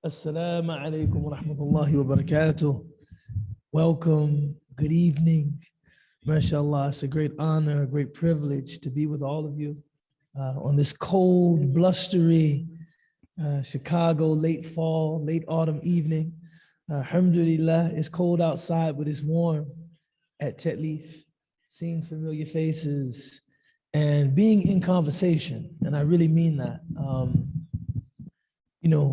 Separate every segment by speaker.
Speaker 1: Assalamu alaikum wa rahmatullahi wa barakatuh. Welcome, good evening. MashaAllah, it's a great honor, a great privilege to be with all of you on this cold, blustery Chicago late fall, late autumn evening. Alhamdulillah, it's cold outside, but it's warm at Tetlif, seeing familiar faces and being in conversation. And I really mean that.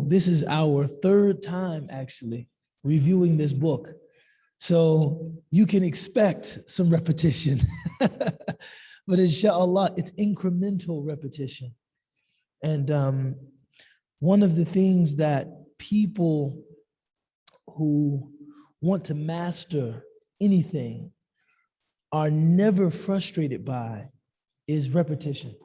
Speaker 1: This is our third time actually reviewing this book. So you can expect some repetition, but inshallah, it's incremental repetition. And one of the things that people who want to master anything are never frustrated by is repetition.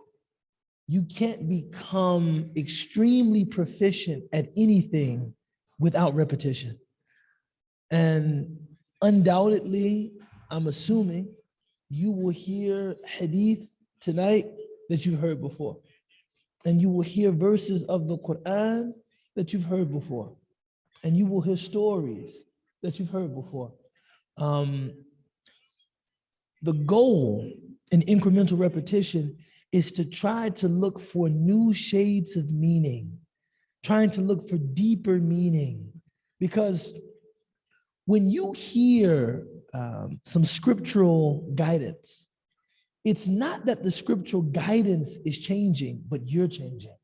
Speaker 1: You can't become extremely proficient at anything without repetition. And undoubtedly, I'm assuming you will hear hadith tonight that you've heard before. And you will hear verses of the Quran that you've heard before. And you will hear stories that you've heard before. The goal in incremental repetition is to try to look for new shades of meaning, trying to look for deeper meaning. Because when you hear some scriptural guidance, it's not that the scriptural guidance is changing, but you're changing.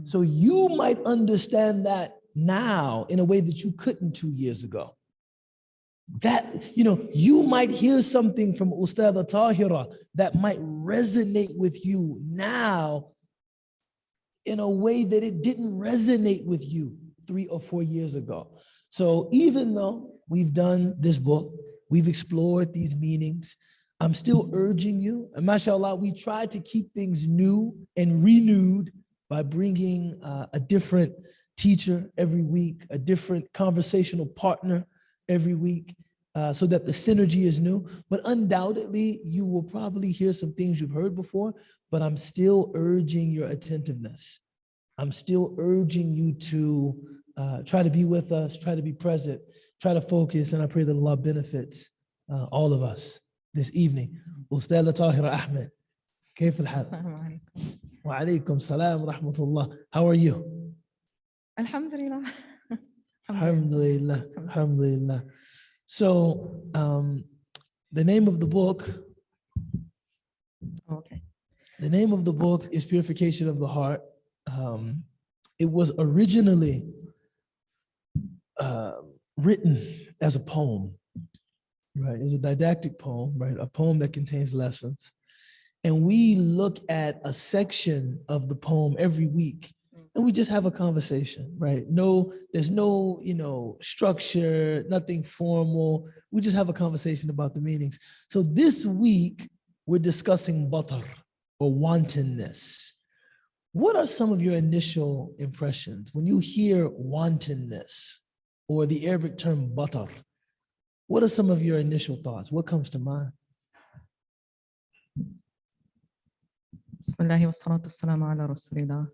Speaker 1: So you might understand that now in a way that you couldn't 2 years ago. That, you might hear something from Ustadha Tahira that might resonate with you now in a way that it didn't resonate with you 3 or 4 years ago. So even though we've done this book, we've explored these meanings, I'm still urging you, and mashallah, we try to keep things new and renewed by bringing a different teacher every week, a different conversational partner every week, so that the synergy is new. But undoubtedly, you will probably hear some things you've heard before, but I'm still urging your attentiveness. I'm still urging you to try to be with us, try to be present, try to focus, and I pray that Allah benefits all of us this evening. Ustadha Tahira Ahmed, كيف الحال؟ وعليكم السلام ورحمة الله. How are you?
Speaker 2: Alhamdulillah.
Speaker 1: Alhamdulillah. Alhamdulillah. So the name of the book, the name of the book is Purification of the Heart. It was originally written as a poem, right? It's a didactic poem, right? A poem that contains lessons. And we look at a section of the poem every week and we just have a conversation, right? There's no, structure, nothing formal. We just have a conversation about the meanings. So this week we're discussing batar or wantonness. What are some of your initial impressions when you hear wantonness or the Arabic term batar? What are some of your initial thoughts? What comes to mind?
Speaker 2: Bismillah wa salatu wassalamu ala rasulillah.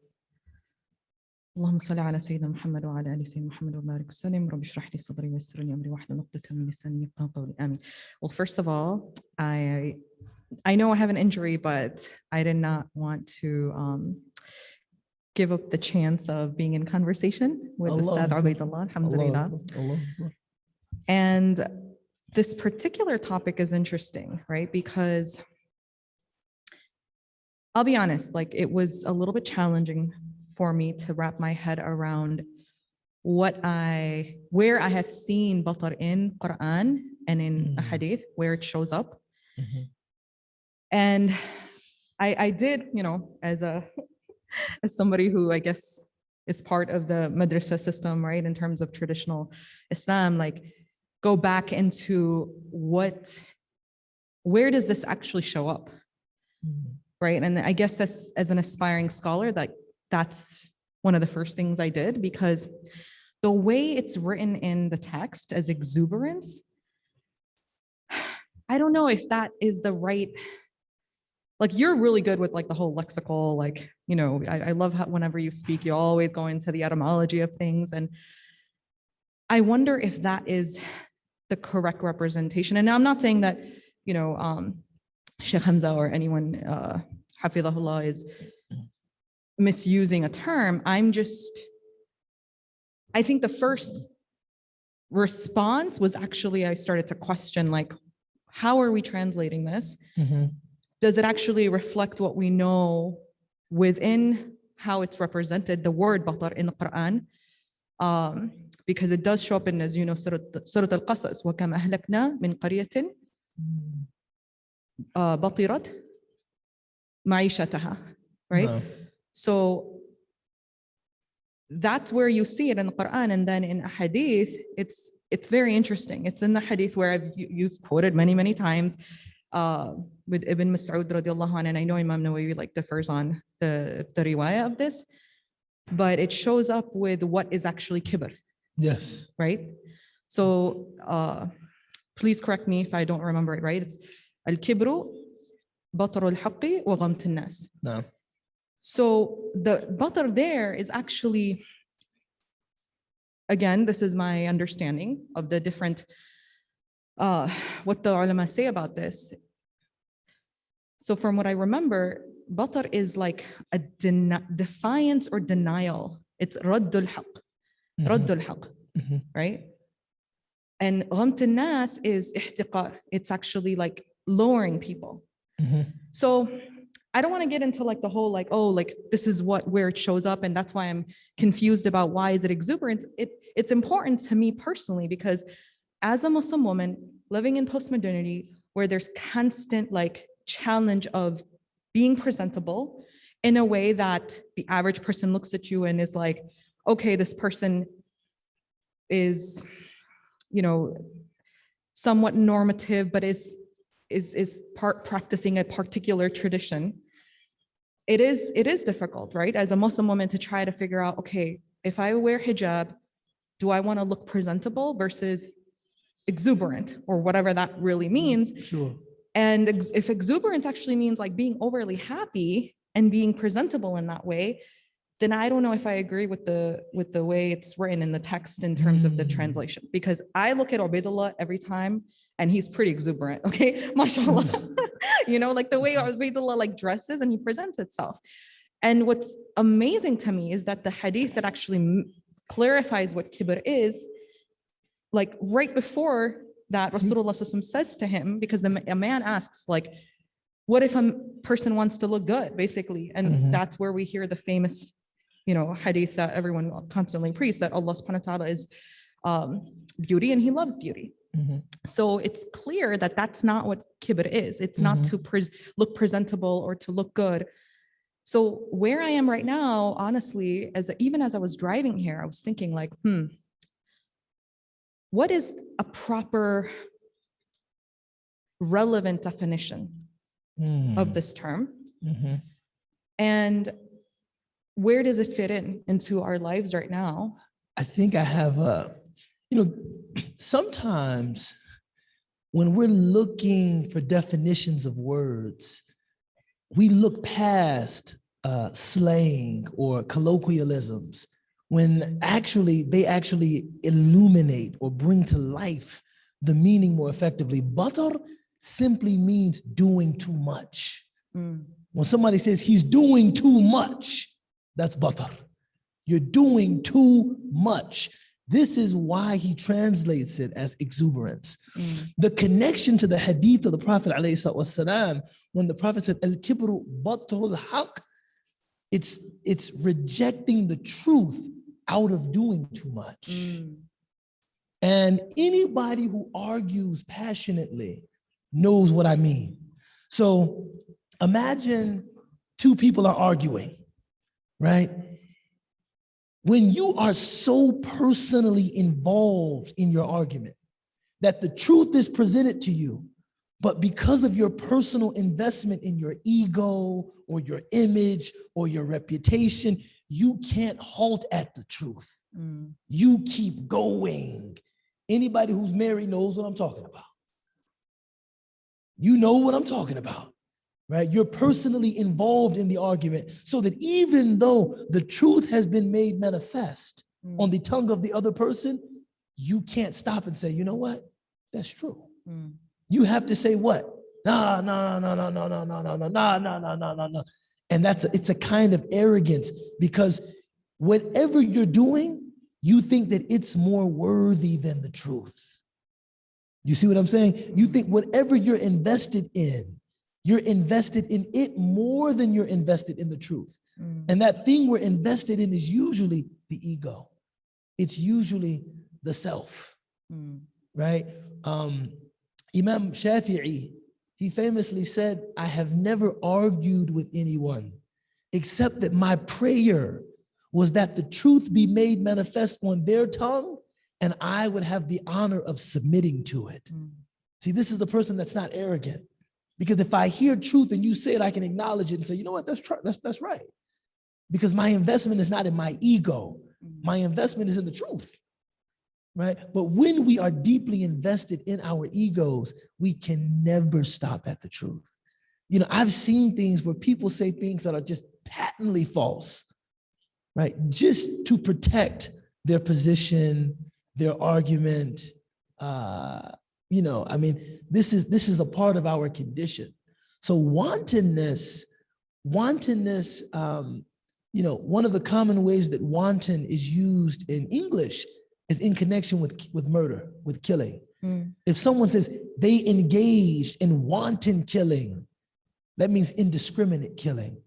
Speaker 2: اللهم صل على سيدنا محمد وعلى آل سيدنا محمد وبارك وسلم. رب اشرح لي صدري ويسر لي أمري واحلل عقدة من لساني يفقهوا قولي. آمين. Well, first of all, I know I have an injury, but I did not want to give up the chance of being in conversation with Ustad Ubaidullah, alhamdulillah. And this particular topic is interesting, right? Because I'll be honest, it was a little bit challenging for me to wrap my head around where I have seen batar in Quran and in a hadith, where it shows up. And I did, as somebody who I guess is part of the madrasa system, right, in terms of traditional Islam, go back into where does this actually show up, right? And I guess as an aspiring scholar, that's one of the first things I did, because the way it's written in the text as exuberance, I don't know if that is the right like you're really good with like the whole lexical, like, I love how whenever you speak, you always go into the etymology of things. And I wonder if that is the correct representation. And I'm not saying that, Shaykh Hamza or anyone, Hafidhahullah, is misusing a term. I think the first response was actually, I started to question, like, how are we translating this? Does it actually reflect what we know within how it's represented, the word batar in the Quran? Because it does show up in, as you know, Surah Al-Qasas, وَكَمْ أَهْلَكْنَا مِنْ قَرْيَةٍ بَطِرَتْ مَعِيشَتَهَا, right? No. So that's where you see it in the Quran. And then in a hadith, it's very interesting. It's in the hadith where you've quoted many, many times, with Ibn Mas'ud radiallahu anhu, and I know Imam Nawawi like differs on the riwayah of this, but it shows up with what is actually kibr.
Speaker 1: Yes.
Speaker 2: Right? So please correct me if I don't remember it right. It's al-kibru batar al-haqqi wa ghamtunnas.
Speaker 1: No.
Speaker 2: So the batar there is actually, again, this is my understanding of the different, what the ulama say about this. So from what I remember, batar is like a defiance or denial. It's raddul haqq, raddul haqq, right? And ghamtun nas is ihtiqar. It's actually like lowering people. So I don't want to get into like the whole like, oh, like this is where it shows up, and that's why I'm confused about why is it exuberant. It's important to me personally because as a Muslim woman living in postmodernity, where there's constant like challenge of being presentable in a way that the average person looks at you and is like, okay, this person is, somewhat normative, but is practicing a particular tradition. It is difficult, right? As a Muslim woman to try to figure out, okay, if I wear hijab, do I want to look presentable versus exuberant or whatever that really means?
Speaker 1: Sure.
Speaker 2: And if exuberance actually means like being overly happy and being presentable in that way, then I don't know if I agree with the way it's written in the text in terms of the translation. Because I look at Ubaidullah every time and he's pretty exuberant, okay? MashaAllah. Like the way Ubaidullah like dresses and he presents itself. And what's amazing to me is that the hadith that actually clarifies what kibr is, like right before that, Rasulullah says to him, because a man asks, like, what if a person wants to look good, basically? And that's where we hear the famous, hadith that everyone constantly preaches, that Allah subhanahu wa ta'ala is beauty and he loves beauty. So it's clear that that's not what kibr is. It's not to look presentable or to look good. So where I am right now, honestly, even as I was driving here, I was thinking like, what is a proper relevant definition of this term? And where does it fit into our lives right now?
Speaker 1: I think I have sometimes when we're looking for definitions of words, we look past slang or colloquialisms when they actually illuminate or bring to life the meaning more effectively. Batar simply means doing too much. When somebody says he's doing too much, that's batar. You're doing too much. This is why he translates it as exuberance. The connection to the hadith of the Prophet ﷺ, when the Prophet said, al-kibru batrul haqq, it's rejecting the truth out of doing too much. And anybody who argues passionately knows what I mean. So imagine two people are arguing, right? When you are so personally involved in your argument that the truth is presented to you, but because of your personal investment in your ego or your image or your reputation, you can't halt at the truth. You keep going. Anybody who's married knows what I'm talking about. You know what I'm talking about. right? You're personally involved in the argument, so that even though the truth has been made manifest on the tongue of the other person, you can't stop and say, you know what? That's true. You have to say what? No, no, no, no, no, no, no, no, no, no, no, no, no, no, no. And it's a kind of arrogance, because whatever you're doing, you think that it's more worthy than the truth. You see what I'm saying? You think whatever you're invested in it more than you're invested in the truth. And that thing we're invested in is usually the ego. It's usually the self, right? Imam Shafi'i, he famously said, I have never argued with anyone except that my prayer was that the truth be made manifest on their tongue and I would have the honor of submitting to it. See, this is the person that's not arrogant. Because if I hear truth and you say it, I can acknowledge it and say, you know what, that's right. Because my investment is not in my ego. My investment is in the truth, right? But when we are deeply invested in our egos, we can never stop at the truth. You know, I've seen things where people say things that are just patently false, right? Just to protect their position, their argument. You know, I mean, this is a part of our condition. So wantonness, you know, one of the common ways that wanton is used in English is in connection with murder, with killing. If someone says they engaged in wanton killing, that means indiscriminate killing,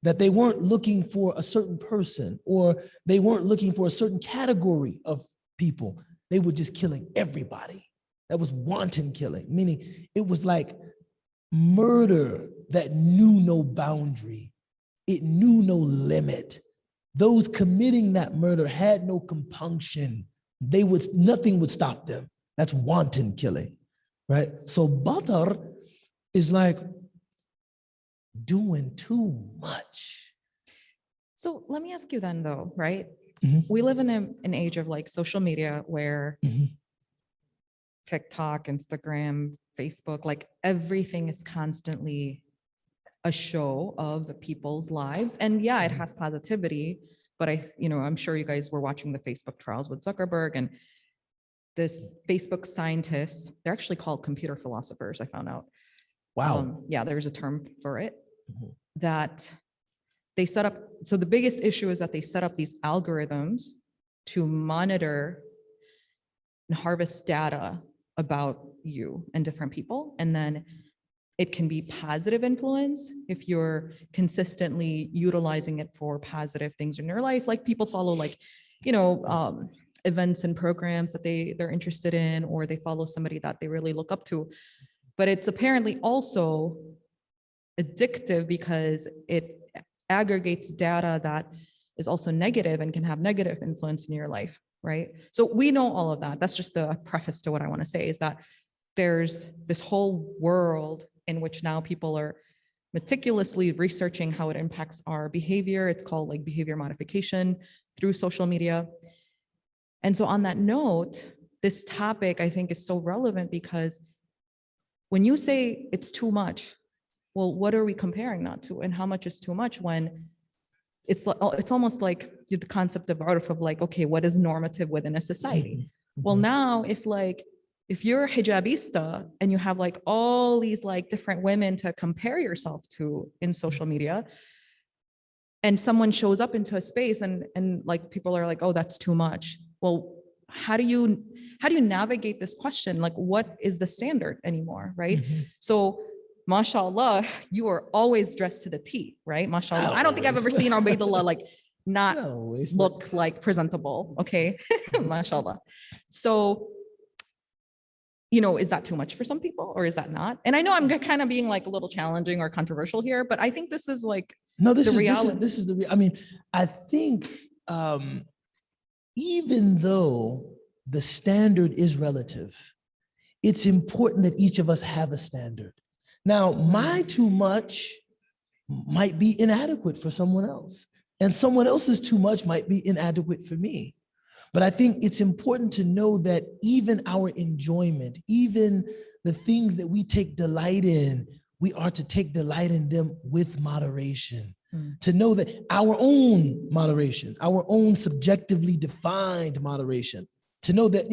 Speaker 1: that they weren't looking for a certain person or they weren't looking for a certain category of people. They were just killing everybody. That was wanton killing, meaning it was like murder that knew no boundary. It knew no limit. Those committing that murder had no compunction. Nothing would stop them. That's wanton killing, right? So batar is like doing too much.
Speaker 2: So let me ask you then though, right? We live in an age of like social media where TikTok, Instagram, Facebook, like everything is constantly a show of the people's lives. And yeah, it has positivity, but I'm sure you guys were watching the Facebook trials with Zuckerberg and this Facebook scientists, they're actually called computer philosophers, I found out.
Speaker 1: Wow.
Speaker 2: Yeah, there's a term for it that they set up. So the biggest issue is that they set up these algorithms to monitor and harvest data about you and different people. And then it can be positive influence if you're consistently utilizing it for positive things in your life. Like people follow like, events and programs that they're interested in, or they follow somebody that they really look up to. But it's apparently also addictive because it aggregates data that is also negative and can have negative influence in your life, right? So we know all of that. That's just a preface to what I want to say, is that there's this whole world in which now people are meticulously researching how it impacts our behavior. It's called like behavior modification through social media. And so on that note, this topic I think is so relevant because when you say it's too much, well, what are we comparing that to? And how much is too much when it's almost like the concept of urf of like, okay, what is normative within a society? Well, now if you're a hijabista and you have like all these like different women to compare yourself to in social media, and someone shows up into a space and like people are like, oh, that's too much. Well, how do you navigate this question? Like, what is the standard anymore, right? So mashallah, you are always dressed to the T, right? Mashallah. I don't think I've ever seen Ubaidullah like not look like presentable, okay? Mashallah. So, is that too much for some people or is that not? And I know I'm kind of being like a little challenging or controversial here, but I think this is like the reality.
Speaker 1: I think even though the standard is relative, it's important that each of us have a standard. Now, my too much might be inadequate for someone else, and someone else's too much might be inadequate for me. But I think it's important to know that even our enjoyment, even the things that we take delight in, we are to take delight in them with moderation, to know that our own moderation, our own subjectively defined moderation, to know that,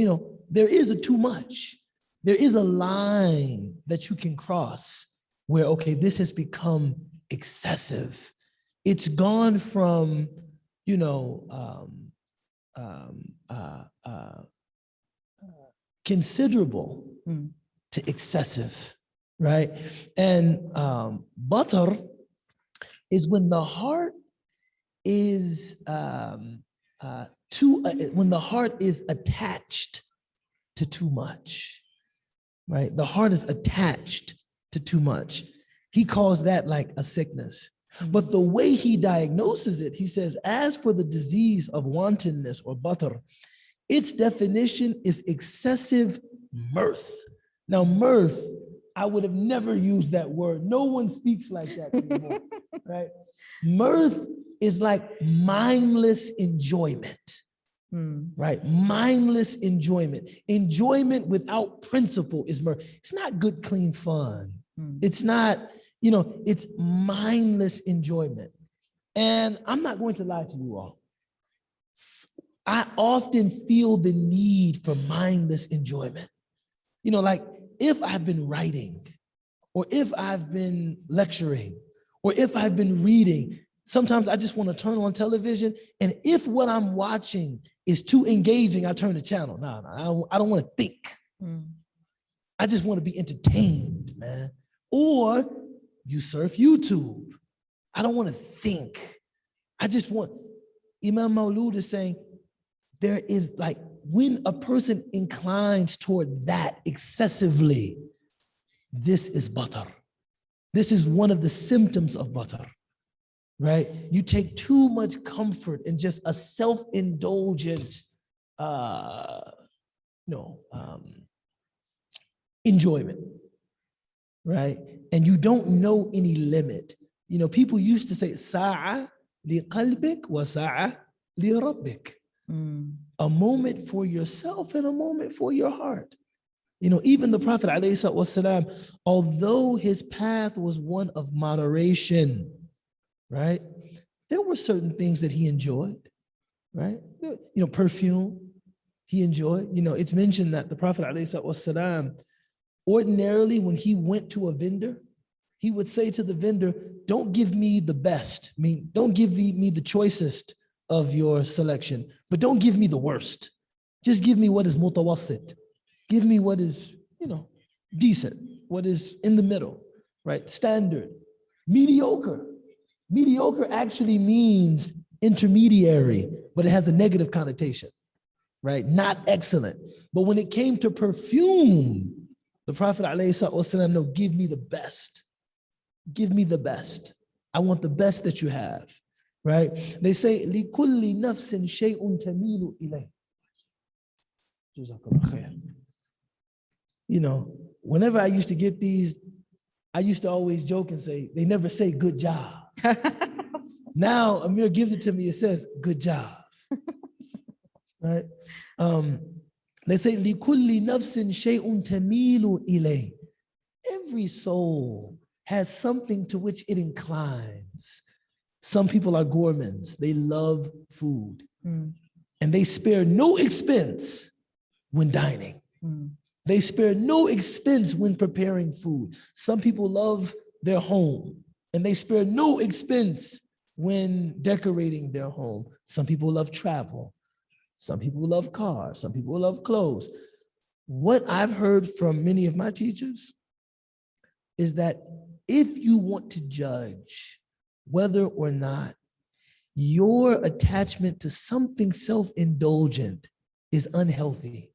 Speaker 1: there is a too much. There is a line that you can cross where, okay, this has become excessive. It's gone from, considerable to excessive, right? And butter is when the heart is when the heart is attached to too much, right? The heart is attached to too much. He calls that like a sickness. But the way he diagnoses it, he says, as for the disease of wantonness or butter, its definition is excessive mirth. Now, mirth, I would have never used that word. No one speaks like that anymore, right? Mirth is like mindless enjoyment, right? Mindless enjoyment. Enjoyment without principle is mirth. It's not good, clean fun. It's not, it's mindless enjoyment. And I'm not going to lie to you all. I often feel the need for mindless enjoyment. Like if I've been writing, or if I've been lecturing, or if I've been reading, sometimes I just want to turn on television. And if what I'm watching is too engaging, I turn the channel. No, I don't want to think. I just want to be entertained, man. Or you surf YouTube. I don't want to think. I just want, Imam Al-Mawlūd is saying, there is like, when a person inclines toward that excessively, this is butter. This is one of the symptoms of butter, right? You take too much comfort in just a self-indulgent, enjoyment, right? And you don't know any limit. People used to say, sa'a li qalbik wa sa'a li rabbik. A moment for yourself and a moment for your heart. Even the Prophet ﷺ, although his path was one of moderation, right? There were certain things that he enjoyed, right? Perfume, he enjoyed. It's mentioned that the Prophet ﷺ, ordinarily when he went to a vendor, he would say to the vendor, don't give me the best. Don't give me the choicest of your selection, but don't give me the worst. Just give me what is mutawassit. Give me what is, decent, what is in the middle, right? Standard. Mediocre. Mediocre actually means intermediary, but it has a negative connotation, right? Not excellent. But when it came to perfume, the Prophet ﷺ, no, give me the best. Give me the best. I want the best that you have. Right? They say, لِكُلِّ نَفْسٍ شَيْءٌ تَمِيلُ إِلَيْهِ. Whenever I used to get these, I used to always joke and say, they never say good job. Now, Amir gives it to me, it says, good job. Right? They say, لِكُلِّ نَفْسٍ شَيْءٌ تَمِيلُ إِلَيْهِ. Every soul has something to which it inclines. Some people are gourmands. They love food. And they spare no expense when dining. They spare no expense when preparing food. Some people love their home and they spare no expense when decorating their home. Some people love travel. Some people love cars. Some people love clothes. What I've heard from many of my teachers is that if you want to judge whether or not your attachment to something self-indulgent is unhealthy,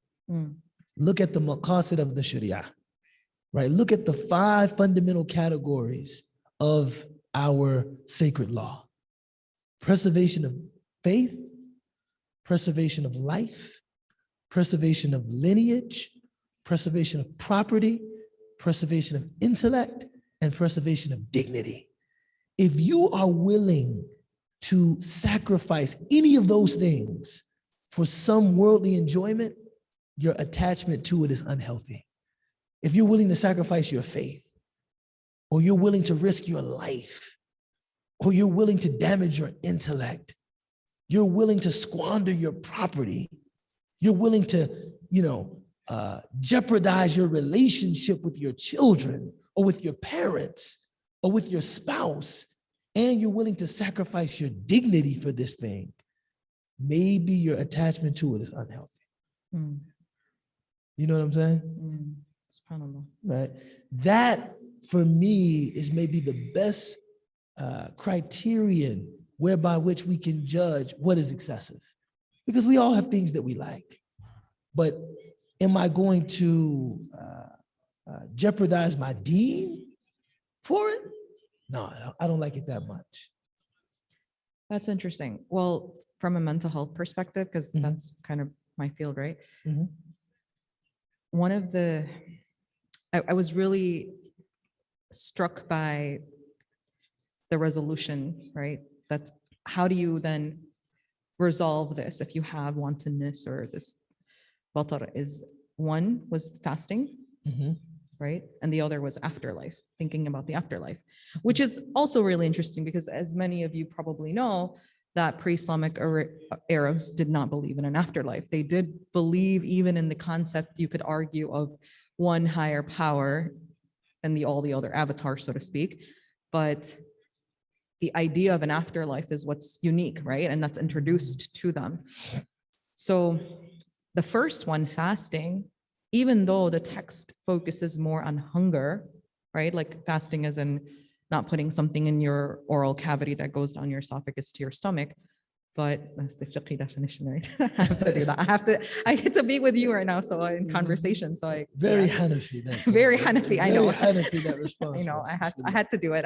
Speaker 1: look at the maqasid of the Sharia, right? Look at the 5 fundamental categories of our sacred law. Preservation of faith, preservation of life, preservation of lineage, preservation of property, preservation of intellect, and preservation of dignity. If you are willing to sacrifice any of those things for some worldly enjoyment, your attachment to it is unhealthy. If you're willing to sacrifice your faith, or you're willing to risk your life, or you're willing to damage your intellect, you're willing to squander your property, you're willing to, jeopardize your relationship with your children or with your parents or with your spouse, and you're willing to sacrifice your dignity for this thing, maybe your attachment to it is unhealthy.
Speaker 2: Mm.
Speaker 1: You know what I'm saying?
Speaker 2: SubhanAllah.
Speaker 1: Right? That, for me, is maybe the best criterion whereby which we can judge what is excessive. Because we all have things that we like. But am I going to jeopardize my deen for it? No, I don't like it that much.
Speaker 2: That's interesting. Well, from a mental health perspective, because
Speaker 1: Mhm.
Speaker 2: that's kind of my field, right?
Speaker 1: Mhm.
Speaker 2: One of the, I was really struck by the resolution, right? That's how do you then resolve this if you have wantonness or this Matharat? Is one was fasting,
Speaker 1: Mhm.
Speaker 2: right? And the other was afterlife, thinking about the afterlife, which is also really interesting because as many of you probably know, that pre-Islamic Arabs did not believe in an afterlife. They did believe even in the concept, you could argue, of one higher power and all the other avatars, so to speak. But the idea of an afterlife is what's unique, right? And that's introduced to them. So the first one, fasting, even though the text focuses more on hunger, right? Like fasting as in not putting something in your oral cavity that goes down your esophagus to your stomach. But that's the fiqh definition, right? I have to do that. I get to be with you right now, so in conversation. So I
Speaker 1: Very Hanafi.
Speaker 2: very Hanafi. I know.
Speaker 1: Very Hanafi, that response.
Speaker 2: I know. I had to do it.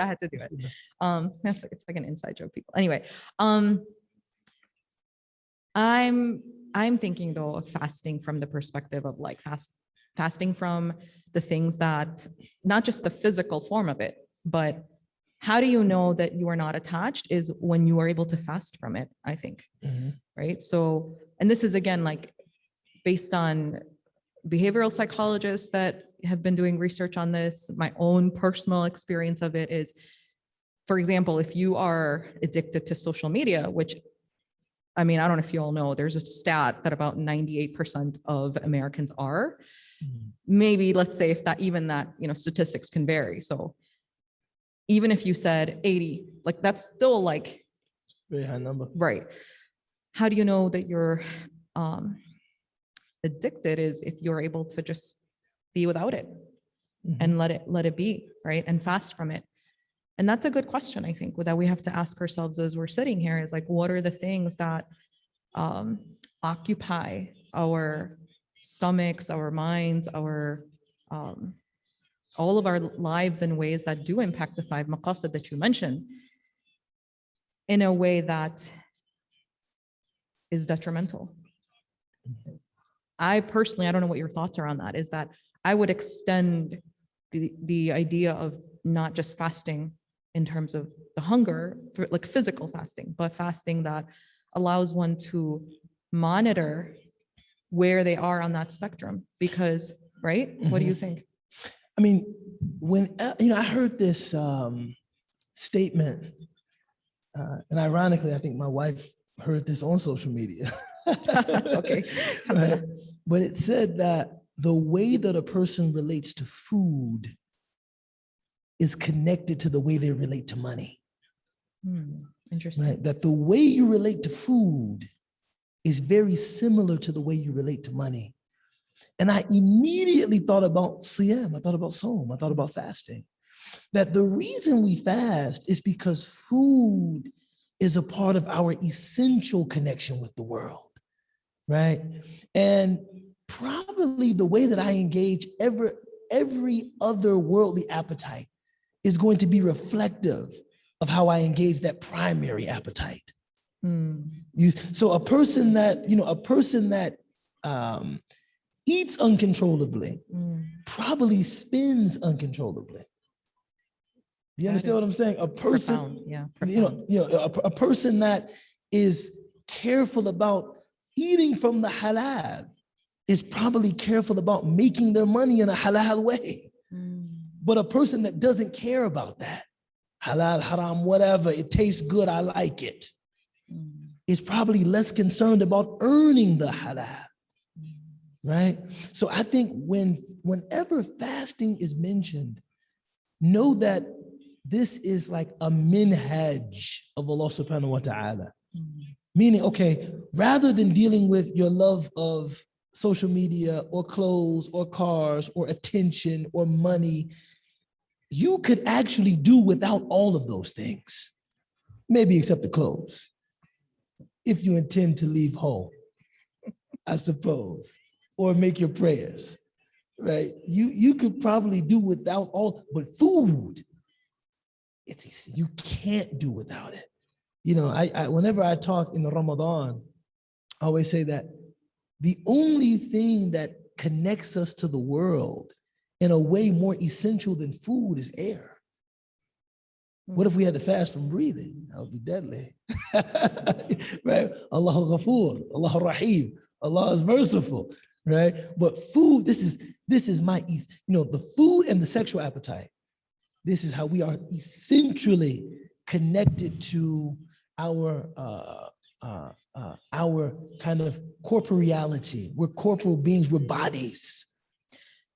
Speaker 2: It's like an inside joke, people. Anyway, I'm thinking though of fasting from the perspective of like fasting from the things that, not just the physical form of it, but how do you know that you are not attached is when you are able to fast from it, I think.
Speaker 1: Mhm.
Speaker 2: Right? So, and this is again, like based on behavioral psychologists that have been doing research on this. My own personal experience of it is, for example, if you are addicted to social media, which, I mean, I don't know if you all know, there's a stat that about 98% of Americans are.
Speaker 1: Mhm.
Speaker 2: Maybe let's say if that, even that, statistics can vary. So even if you said 80, like that's still like
Speaker 1: Very high number.
Speaker 2: right. How do you know that you're addicted is if you're able to just be without it and let it be, right? And fast from it. And that's a good question, I think, that we have to ask ourselves as we're sitting here is like, what are the things that occupy our stomachs, our minds, our all of our lives in ways that do impact the 5 maqasid that you mentioned in a way that is detrimental. I personally, I don't know what your thoughts are on that, is that I would extend the idea of not just fasting in terms of the hunger, for like physical fasting, but fasting that allows one to monitor where they are on that spectrum. Because, right? What do you think?
Speaker 1: I mean, when I heard this statement, and ironically, I think my wife heard this on social media.
Speaker 2: That's okay.
Speaker 1: Right? But it said that the way that a person relates to food is connected to the way they relate to money.
Speaker 2: Interesting.
Speaker 1: Right? That the way you relate to food is very similar to the way you relate to money. And I immediately thought about siyam, I thought about Sawm, I thought about fasting. That the reason we fast is because food is a part of our essential connection with the world, right? And probably the way that I engage every other worldly appetite is going to be reflective of how I engage that primary appetite. So a person that eats uncontrollably probably spends uncontrollably. You understand what I'm saying? A person, a person that is careful about eating from the halal is probably careful about making their money in a halal way. But a person that doesn't care about that, halal, haram, whatever, it tastes good, I like it, is probably less concerned about earning the halal, right? So I think whenever fasting is mentioned, know that this is like a minhaj of Allah subhanahu wa ta'ala. Meaning, okay, rather than dealing with your love of social media or clothes or cars or attention or money, you could actually do without all of those things, maybe except the clothes, if you intend to leave home, I suppose, or make your prayers, right? You could probably do without all, but food, you can't do without it. You know, I whenever I talk in the Ramadan, I always say that the only thing that connects us to the world in a way more essential than food is air. What if we had to fast from breathing? That would be deadly. Right? Allahu Ghafoor, Allahu Rahim, Allah is merciful, right? But food, this is my, you know, the food and the sexual appetite. This is how we are essentially connected to our kind of corporeality. We're corporal beings, we're bodies.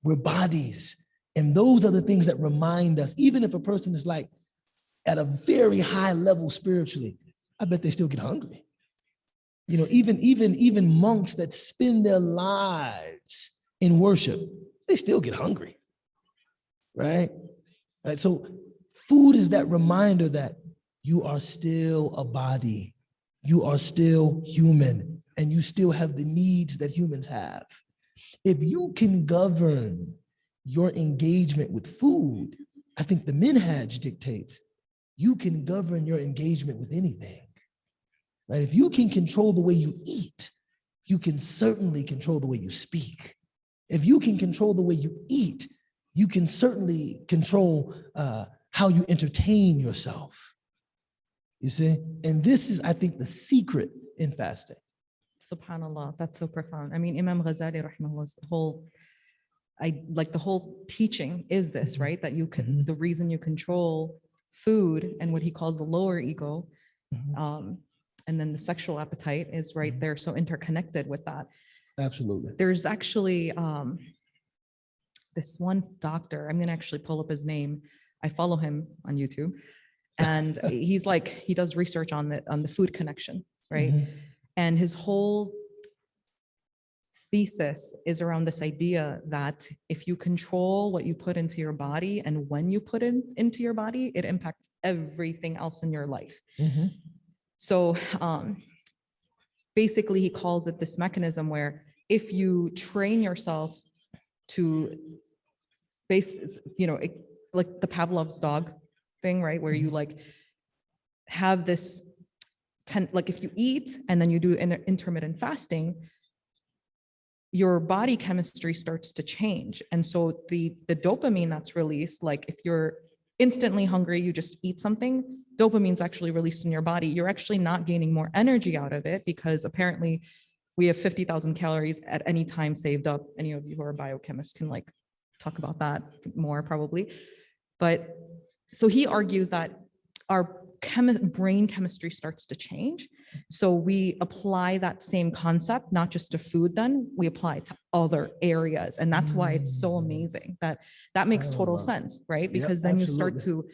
Speaker 1: We're bodies. And those are the things that remind us, even if a person is like at a very high level spiritually, I bet they still get hungry. You know, even monks that spend their lives in worship, they still get hungry, right? Right. So food is that reminder that you are still a body, you are still human, and you still have the needs that humans have. If you can govern your engagement with food, I think the minhaj dictates you can govern your engagement with anything, right? If you can control the way you eat, you can certainly control the way you speak. If you can control the way you eat, you can certainly control how you entertain yourself. You see? And this is, I think, the secret in fasting.
Speaker 2: SubhanAllah, that's so profound. I mean, Imam Ghazali, rahimahullah, the whole teaching is this, right? That you can, the reason you control food and what he calls the lower ego, and then the sexual appetite is right there, so interconnected with that.
Speaker 1: Absolutely.
Speaker 2: There's actually this one doctor, I'm gonna actually pull up his name. I follow him on YouTube, and he's like, he does research on the food connection, right? And his whole thesis is around this idea that if you control what you put into your body and when you put it into your body, it impacts everything else in your life. So basically he calls it this mechanism where if you train yourself to like the Pavlov's dog thing, right? Where you like have this like if you eat and then you do intermittent fasting, your body chemistry starts to change. And so the dopamine that's released, like if you're instantly hungry, you just eat something, dopamine's actually released in your body. You're actually not gaining more energy out of it because apparently we have 50,000 calories at any time saved up. Any of you who are biochemists can like talk about that more probably. But so he argues that our brain chemistry starts to change. So we apply that same concept, not just to food, then we apply it to other areas. And that's why it's so amazing that makes total sense, right? Because then you start to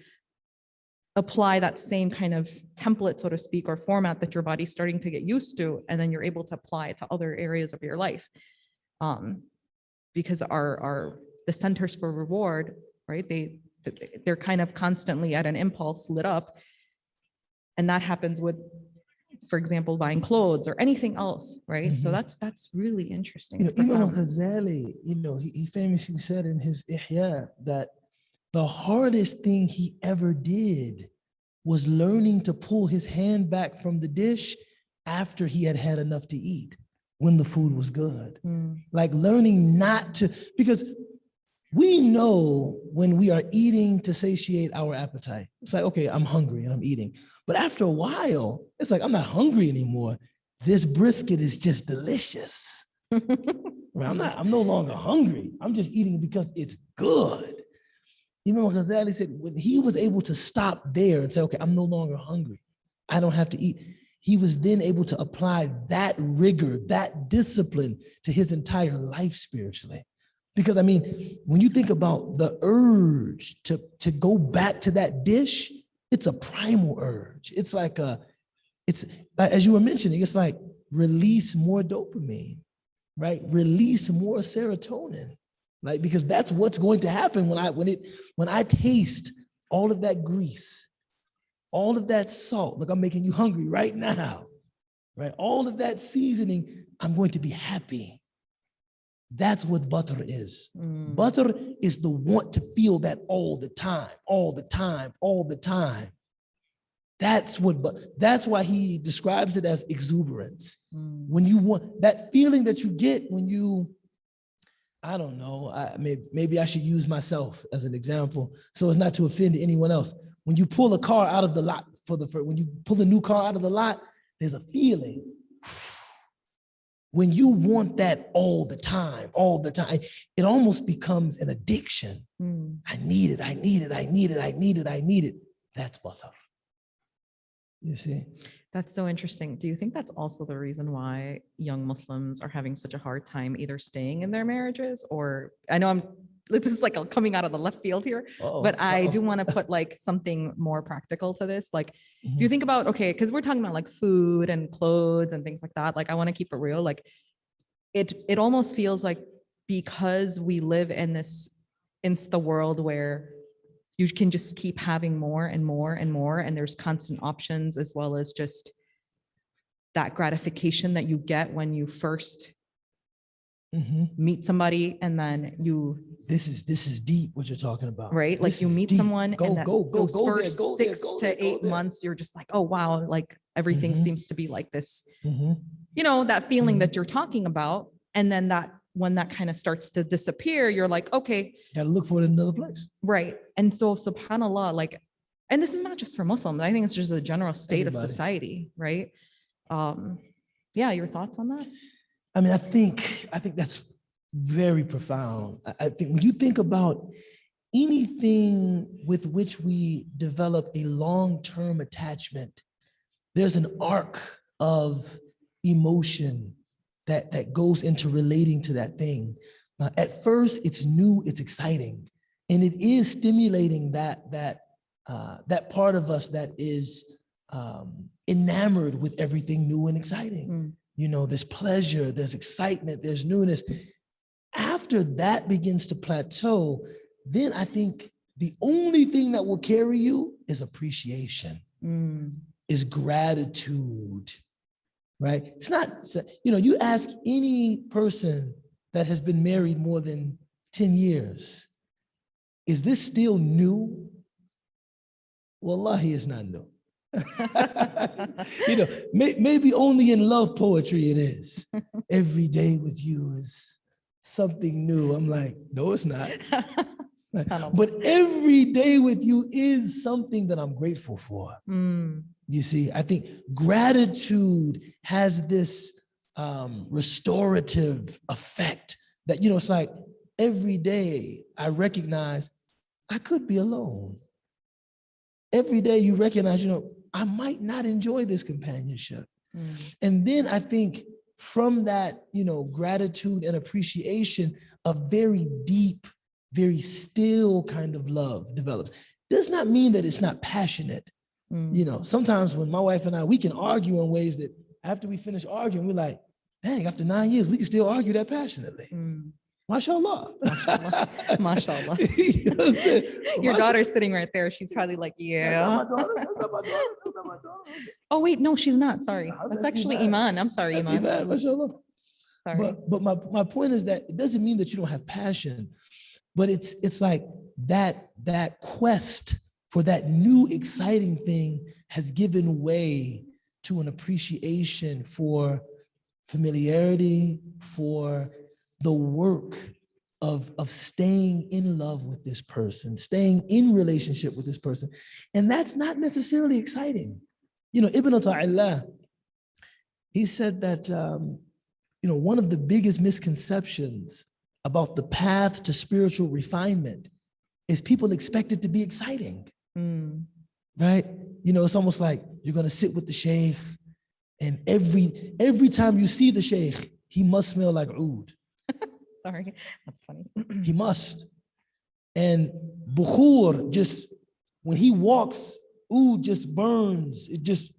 Speaker 2: apply that same kind of template, so to speak, or format that your body's starting to get used to, and then you're able to apply it to other areas of your life. Because the centers for reward, right? They're kind of constantly at an impulse lit up. And that happens with, for example, buying clothes or anything else, right? So that's really interesting.
Speaker 1: Imam Ghazali, he famously said in his Ihya that the hardest thing he ever did was learning to pull his hand back from the dish after he had had enough to eat, when the food was good. Like learning not to, because we know when we are eating to satiate our appetite. It's like, okay, I'm hungry and I'm eating. But after a while, it's like, I'm not hungry anymore. This brisket is just delicious. Right? I'm no longer hungry. I'm just eating because it's good. Imam Ghazali said when he was able to stop there and say, okay, I'm no longer hungry, I don't have to eat, he was then able to apply that rigor, that discipline to his entire life spiritually. Because I mean, when you think about the urge to go back to that dish, it's a primal urge. It's like as you were mentioning, it's like release more dopamine, right? Release more serotonin, like, because that's what's going to happen when I taste all of that grease, all of that salt. Look, I'm making you hungry right now, right? All of that seasoning, I'm going to be happy. That's what butter is. Butter is the want to feel that all the time, all the time, all the time. That's why he describes it as exuberance. When you want that feeling that you get when you, I don't know, maybe I should use myself as an example so as not to offend anyone else. When you pull a car out of the lot when you pull a new car out of the lot, there's a feeling. When you want that all the time, it almost becomes an addiction. I need it, I need it, I need it, I need it, I need it. That's butter. You see?
Speaker 2: That's so interesting. Do you think that's also the reason why young Muslims are having such a hard time either staying in their marriages or, I know this is like coming out of the left field here, but I do want to put like something more practical to this. Like, if you think about, okay, because we're talking about like food and clothes and things like that. Like, I want to keep it real. Like, it almost feels like because we live in this Insta world where you can just keep having more and more and more, and there's constant options, as well as just that gratification that you get when you first meet somebody, and then you.
Speaker 1: This is deep what you're talking about,
Speaker 2: right? Like you meet someone, and those first 6 to 8 months, you're just like, oh wow, like everything seems to be like this. You know, that feeling that you're talking about, and then when that kind of starts to disappear, you're like, okay,
Speaker 1: gotta look for it in another place.
Speaker 2: Right. And so subhanAllah, like, and this is not just for Muslims, I think it's just a general state of society, right? Yeah, your thoughts on that?
Speaker 1: I mean, I think that's very profound. I think when you think about anything with which we develop a long-term attachment, there's an arc of emotion that goes into relating to that thing. At first, it's new, it's exciting, and it is stimulating that part of us that is enamored with everything new and exciting. You know, there's pleasure, there's excitement, there's newness. After that begins to plateau, then I think the only thing that will carry you is appreciation, is gratitude. Right? It's not, you know, you ask any person that has been married more than 10 years, is this still new? Wallahi, it's not new. You know, maybe only in love poetry it is. Every day with you is something new. I'm like, no, it's not. But every day with you is something that I'm grateful for. You see, I think gratitude has this restorative effect that, you know, it's like every day I recognize I could be alone. Every day you recognize, you know, I might not enjoy this companionship. And then I think from that, you know, gratitude and appreciation, a very deep, very still kind of love develops. Does not mean that it's not passionate. You know, sometimes when my wife and I, we can argue in ways that after we finish arguing, we're like, dang, after 9 years, we can still argue that passionately. MashaAllah.
Speaker 2: MashaAllah. MashaAllah.
Speaker 1: You know
Speaker 2: your daughter's sitting right there. She's probably like, yeah. Oh, wait, no, she's not. Sorry. That's actually Iman. I'm sorry, Iman.
Speaker 1: MashaAllah. Sorry. But my point is that it doesn't mean that you don't have passion, but it's like that quest for that new exciting thing has given way to an appreciation for familiarity, for the work of staying in love with this person, staying in relationship with this person. And that's not necessarily exciting. You know, Ibn Ata'illah, he said that, you know, one of the biggest misconceptions about the path to spiritual refinement is people expect it to be exciting,
Speaker 2: Mm.
Speaker 1: right? You know, it's almost like you're gonna sit with the Shaykh, and every time you see the Shaykh, he must smell like oud.
Speaker 2: Sorry, that's funny.
Speaker 1: He must. And bukhur, just when he walks, oud just burns. It just,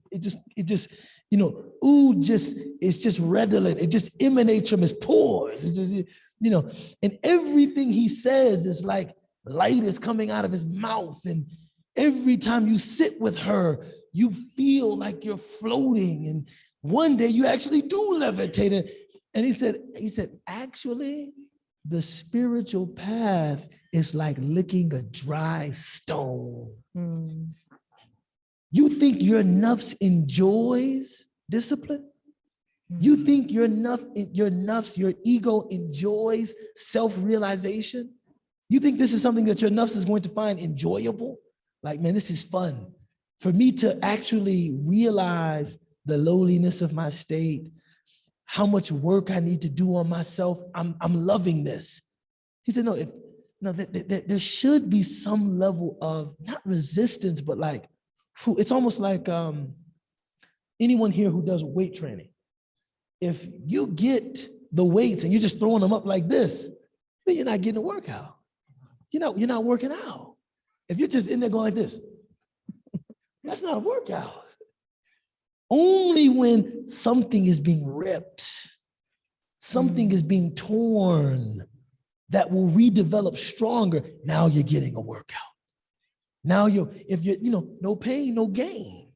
Speaker 1: you know, oud just, it's just redolent. It just emanates from his pores. It's just, you know, and everything he says is like light is coming out of his mouth. And every time you sit with her, you feel like you're floating. And one day you actually do levitate. And he said, actually, the spiritual path is like licking a dry stone.
Speaker 2: Mm.
Speaker 1: You think your nafs enjoys discipline? You think your ego enjoys self-realization? You think this is something that your nafs is going to find enjoyable? Like, man, this is fun. For me to actually realize the lowliness of my state, how much work I need to do on myself, I'm loving this. He said, there should be some level of not resistance, but like, it's almost like anyone here who does weight training. If you get the weights and you're just throwing them up like this, then you're not getting a workout. You're not working out. If you're just in there going like this, that's not a workout. Only when something is being ripped, something is being torn, that will redevelop stronger, now you're getting a workout. Now if you're, no pain, no gain.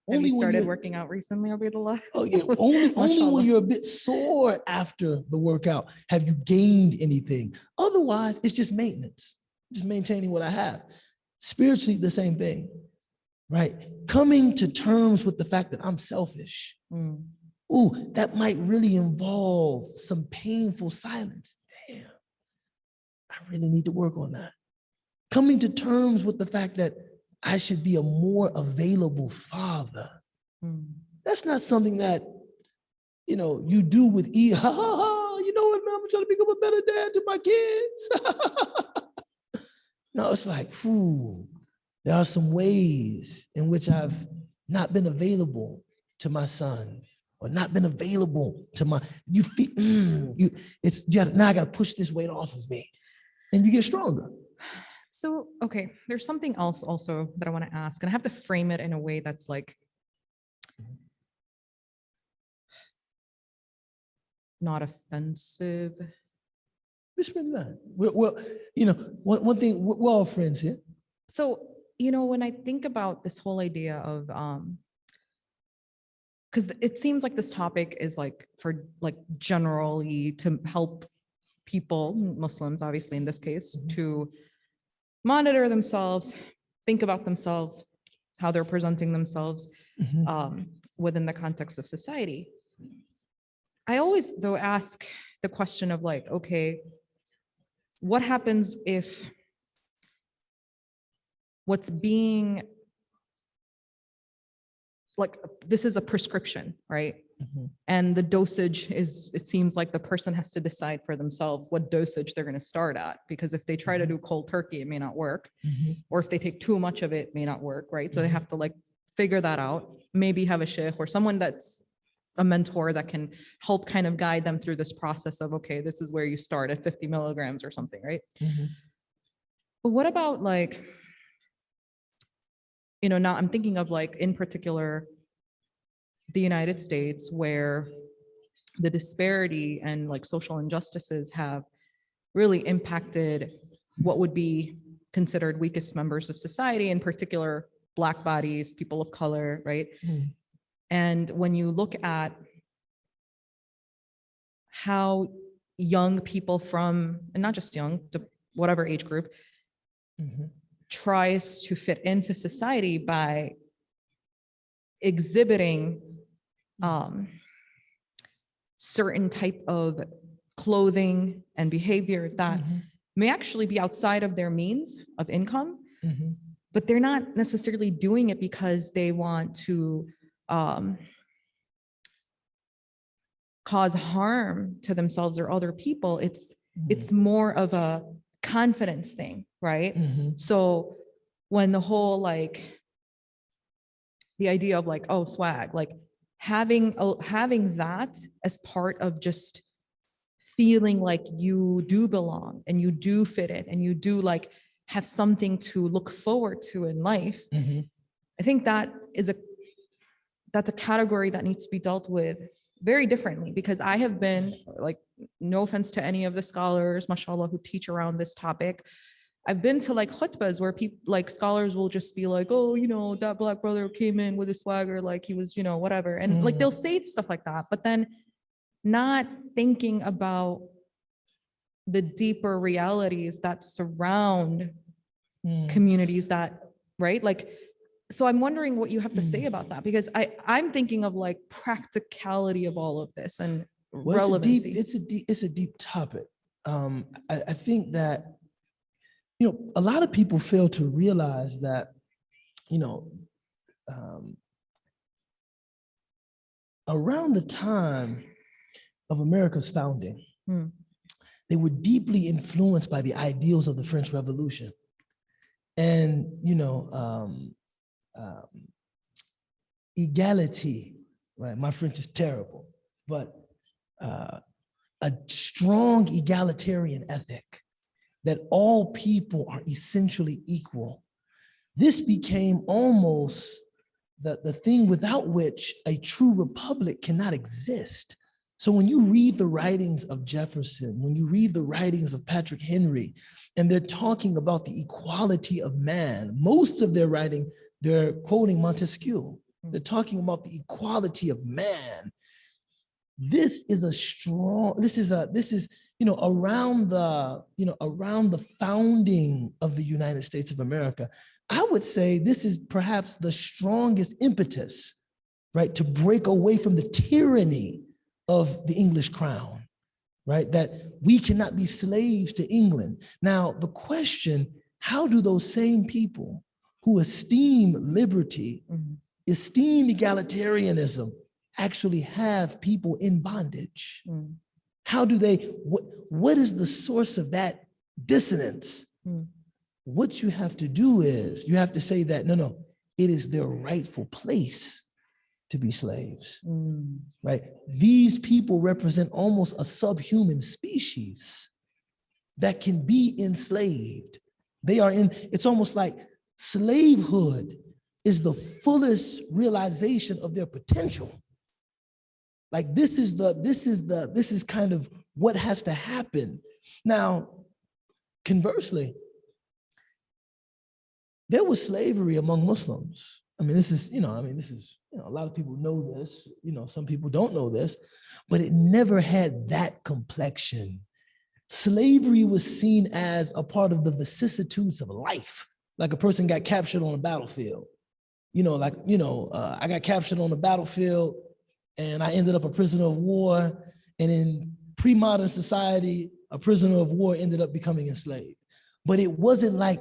Speaker 2: Have
Speaker 1: Only
Speaker 2: you started working out recently, Abdullah?
Speaker 1: Oh yeah, only when you're a bit sore after the workout have you gained anything. Otherwise, it's just maintenance, just maintaining what I have. Spiritually, the same thing, right? Coming to terms with the fact that I'm selfish. Ooh, that might really involve some painful silence. Damn, I really need to work on that. Coming to terms with the fact that I should be a more available father. That's not something that, you do with you know what, man, I'm trying to become a better dad to my kids. No, it's like, there are some ways in which I've not been available to my son, or not been available to my, you feel, now I got to push this weight off of me, and you get stronger.
Speaker 2: So, okay, there's something else also that I want to ask, and I have to frame it in a way that's like not offensive.
Speaker 1: Bismillah. Well, one thing, we're all friends here.
Speaker 2: So, when I think about this whole idea of, because it seems like this topic is like for like generally to help people, Muslims, obviously in this case, to monitor themselves, think about themselves, how they're presenting themselves within the context of society. I always, though, ask the question of like, okay, what happens if what's being, like, this is a prescription, right? And the dosage is, it seems like the person has to decide for themselves what dosage they're going to start at, because if they try to do cold turkey, it may not work. Or if they take too much of it, may not work, right? So they have to like figure that out, maybe have a sheikh or someone that's a mentor that can help kind of guide them through this process of, okay, this is where you start at 50 milligrams or something, right? But what about like, now I'm thinking of like, in particular, the United States, where the disparity and like social injustices have really impacted what would be considered weakest members of society, in particular, Black bodies, people of color, right? And when you look at how young people from, and not just young, to whatever age group, tries to fit into society by exhibiting certain type of clothing and behavior that may actually be outside of their means of income, but they're not necessarily doing it because they want to cause harm to themselves or other people. It's more of a confidence thing, right?
Speaker 1: Mhm.
Speaker 2: So when the whole like the idea of like, oh, swag, like having that as part of just feeling like you do belong and you do fit in and you do like have something to look forward to in life.
Speaker 1: Mhm.
Speaker 2: I think that's a category that needs to be dealt with very differently, because I have been like, no offense to any of the scholars, mashallah, who teach around this topic. I've been to like khutbahs where people like scholars will just be like, oh, you know, that black brother came in with a swagger, like he was, you know, whatever. And like they'll say stuff like that, but then not thinking about the deeper realities that surround communities that, right? Like, so I'm wondering what you have to say about that, because I'm thinking of like practicality of all of this and relevancy.
Speaker 1: It's a deep topic. I think that, you know, a lot of people fail to realize that, you know, around the time of America's founding, they were deeply influenced by the ideals of the French Revolution. And, you know, equality, right? My French is terrible, but a strong egalitarian ethic that all people are essentially equal. This became almost the thing without which a true republic cannot exist. So when you read the writings of Jefferson, when you read the writings of Patrick Henry, and they're talking about the equality of man, most of their writing, they're quoting Montesquieu. They're talking about the equality of man. This is you know, around the founding of the United States of America. I would say this is perhaps the strongest impetus, right, to break away from the tyranny of the English crown, right? That we cannot be slaves to England. Now, the question, how do those same people who esteem liberty, esteem egalitarianism, actually have people in bondage? How do they, what is the source of that dissonance? What you have to do is, you have to say that, no, it is their rightful place to be slaves, right? These people represent almost a subhuman species that can be enslaved. It's almost like slavehood is the fullest realization of their potential. Like this is kind of what has to happen. Now, conversely, there was slavery among Muslims. I mean, a lot of people know this, you know, some people don't know this, but it never had that complexion. Slavery was seen as a part of the vicissitudes of life. Like a person got captured on a battlefield. I got captured on the battlefield and I ended up a prisoner of war. And in pre-modern society, a prisoner of war ended up becoming enslaved. But it wasn't like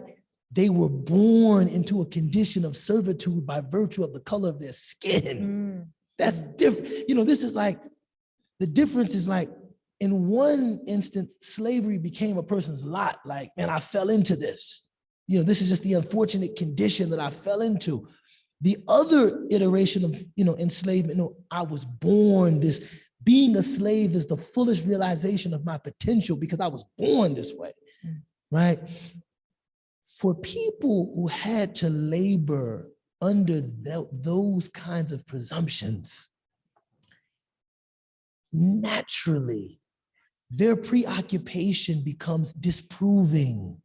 Speaker 1: they were born into a condition of servitude by virtue of the color of their skin. That's different. You know, this is like, the difference is like, in one instance, slavery became a person's lot. Like, man, I fell into this. You know, this is just the unfortunate condition that I fell into. The other iteration of, you know, enslavement, you know, I was born this. Being a slave is the fullest realization of my potential because I was born this way, right? For people who had to labor under those kinds of presumptions, naturally, their preoccupation becomes disproving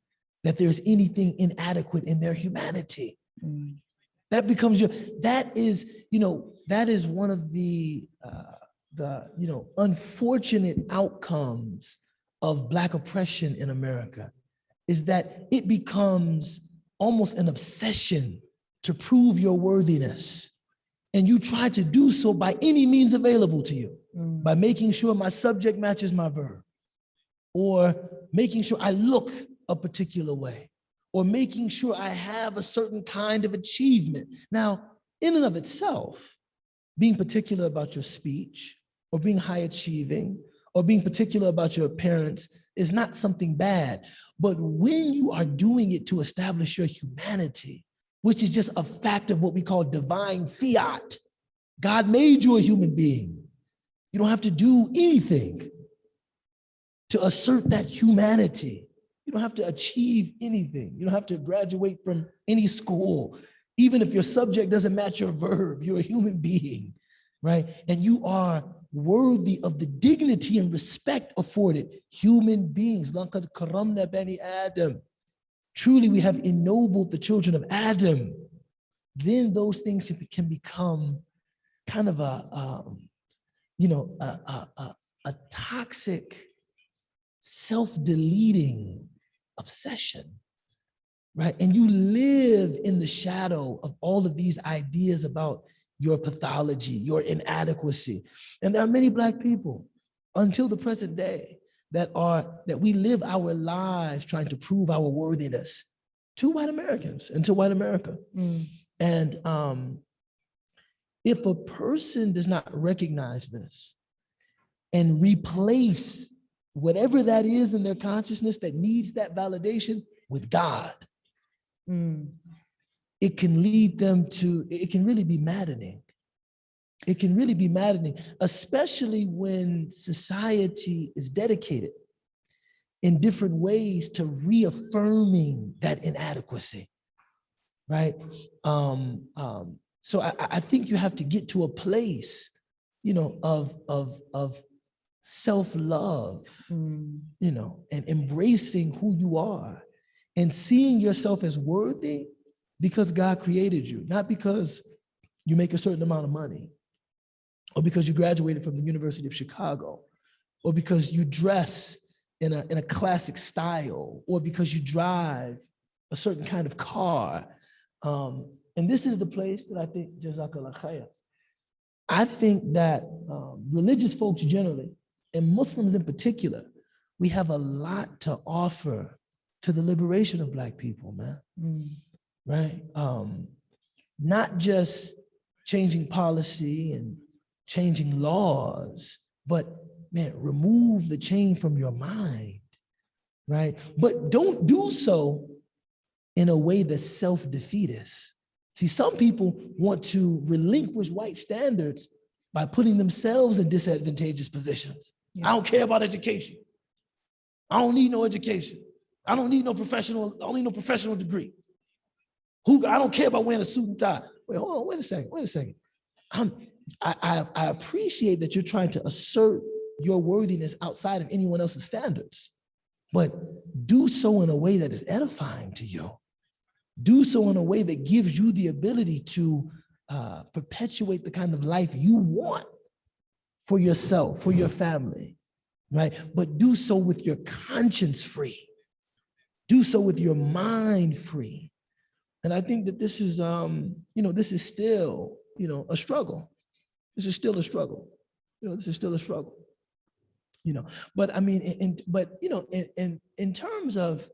Speaker 1: that there's anything inadequate in their humanity. That becomes that is one of the unfortunate outcomes of Black oppression in America, is that it becomes almost an obsession to prove your worthiness. And you try to do so by any means available to you, by making sure my subject matches my verb, or making sure I look a particular way, or making sure I have a certain kind of achievement. Now, in and of itself, being particular about your speech, or being high achieving, or being particular about your appearance is not something bad. But when you are doing it to establish your humanity, which is just a fact of what we call divine fiat, God made you a human being. You don't have to do anything to assert that humanity. You don't have to achieve anything. You don't have to graduate from any school. Even if your subject doesn't match your verb, you're a human being, right? And you are worthy of the dignity and respect afforded human beings. لَقَدْ كَرَّمْنَا بَنِي آدَمَ. Truly, we have ennobled the children of Adam. Then those things can become kind of a toxic, self-deleting obsession, right? And you live in the shadow of all of these ideas about your pathology, your inadequacy. And there are many Black people until the present day that we live our lives trying to prove our worthiness to white Americans and to white America. And if a person does not recognize this and replace whatever that is in their consciousness that needs that validation with God, it can lead them to, it can really be maddening. It can really be maddening, especially when society is dedicated in different ways to reaffirming that inadequacy, right? So I think you have to get to a place, of self-love, and embracing who you are and seeing yourself as worthy because God created you, not because you make a certain amount of money, or because you graduated from the University of Chicago, or because you dress in a classic style, or because you drive a certain kind of car. And this is the place that I think, Jazakallah khair, I think that religious folks generally, and Muslims in particular, we have a lot to offer to the liberation of Black people, man. Right? Not just changing policy and changing laws, but man, remove the chain from your mind, right? But don't do so in a way that's self-defeatist. See, some people want to relinquish white standards by putting themselves in disadvantageous positions. I don't care about education. I don't need no education. I don't need no professional, I don't need no professional degree. I don't care about wearing a suit and tie. Wait, hold on, wait a second. I appreciate that you're trying to assert your worthiness outside of anyone else's standards, but do so in a way that is edifying to you. Do so in a way that gives you the ability to perpetuate the kind of life you want for yourself, for your family, right? But do so with your conscience free. Do so with your mind free. And I think that this is, this is still, a struggle. This is still a struggle. This is still a struggle. But I mean, in terms of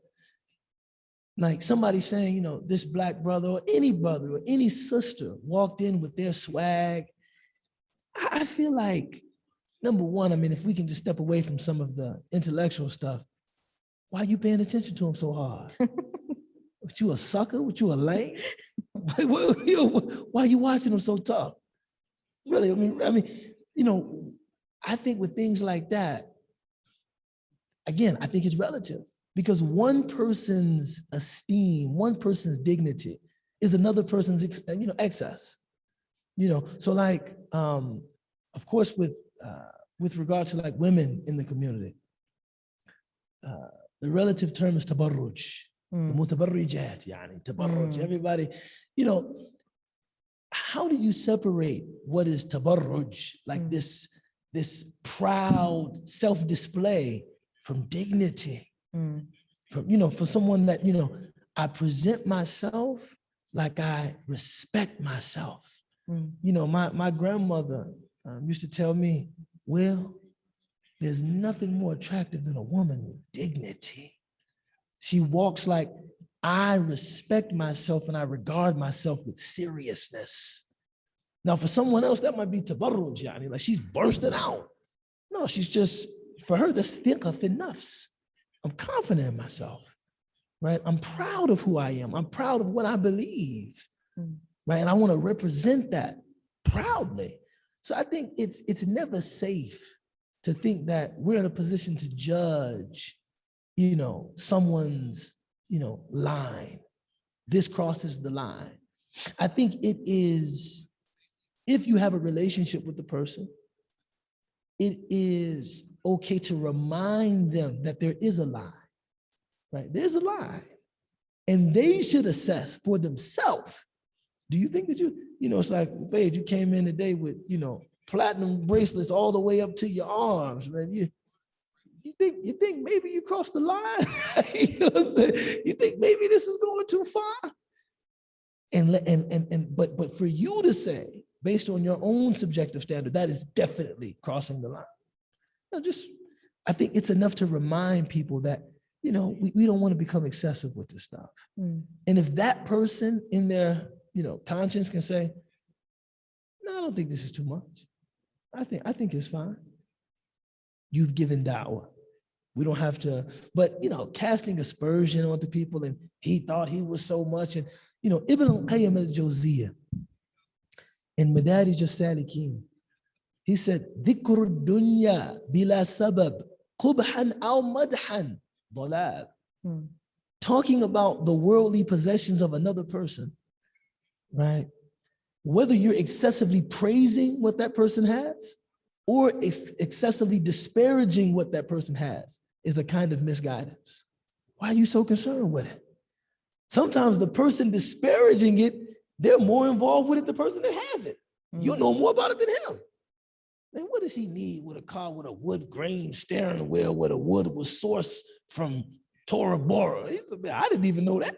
Speaker 1: like somebody saying, this Black brother or any sister walked in with their swag, I feel like, number one, I mean, if we can just step away from some of the intellectual stuff, why are you paying attention to them so hard? What, you a sucker? What, you a lame? Why are you watching them so tough? Really, I mean, I think with things like that, again, I think it's relative because one person's esteem, one person's dignity is another person's, excess. So like, of course, with regard to like women in the community, the relative term is tabarruj. The mutabarrijat, yani tabarruj. Everybody, how do you separate what is tabarruj, like this proud self-display, from dignity? From, for someone that, I present myself like I respect myself. My grandmother used to tell me, well, there's nothing more attractive than a woman with dignity. She walks like I respect myself and I regard myself with seriousness. Now, for someone else, that might be tabarruj, like she's bursting out. No, she's just, for her, that's thiqah fi nafs, I'm confident in myself, right? I'm proud of who I am. I'm proud of what I believe, right? And I want to represent that proudly. So I think it's never safe to think that we're in a position to judge, someone's, line. This crosses the line. I think it is, if you have a relationship with the person, it is okay to remind them that there is a line, right? There's a line. And they should assess for themselves. Do you think that it's like, babe, you came in today with, platinum bracelets all the way up to your arms, man. You think maybe you crossed the line? You know what I'm saying? You think maybe this is going too far? But for you to say, based on your own subjective standard, that is definitely crossing the line. I think it's enough to remind people that, we don't want to become excessive with this stuff. And if that person in their, conscience can say, no, I don't think this is too much. I think it's fine. You've given da'wah. We don't have to, but, casting aspersion onto people and he thought he was so much. And, Ibn al-Qayyim al-Jawziyah in Madarij al-Salikin, he said, dhikru dunya bila sabab, qubhan aw madhan, dalal. Talking about the worldly possessions of another person, right? Whether you're excessively praising what that person has or excessively disparaging what that person has is a kind of misguidance. Why are you so concerned with it? Sometimes the person disparaging it, they're more involved with it, the person that has it. You know more about it than him. Man, what does he need with a car with a wood grain steering wheel where the wood was sourced from Tora Bora? I didn't even know that.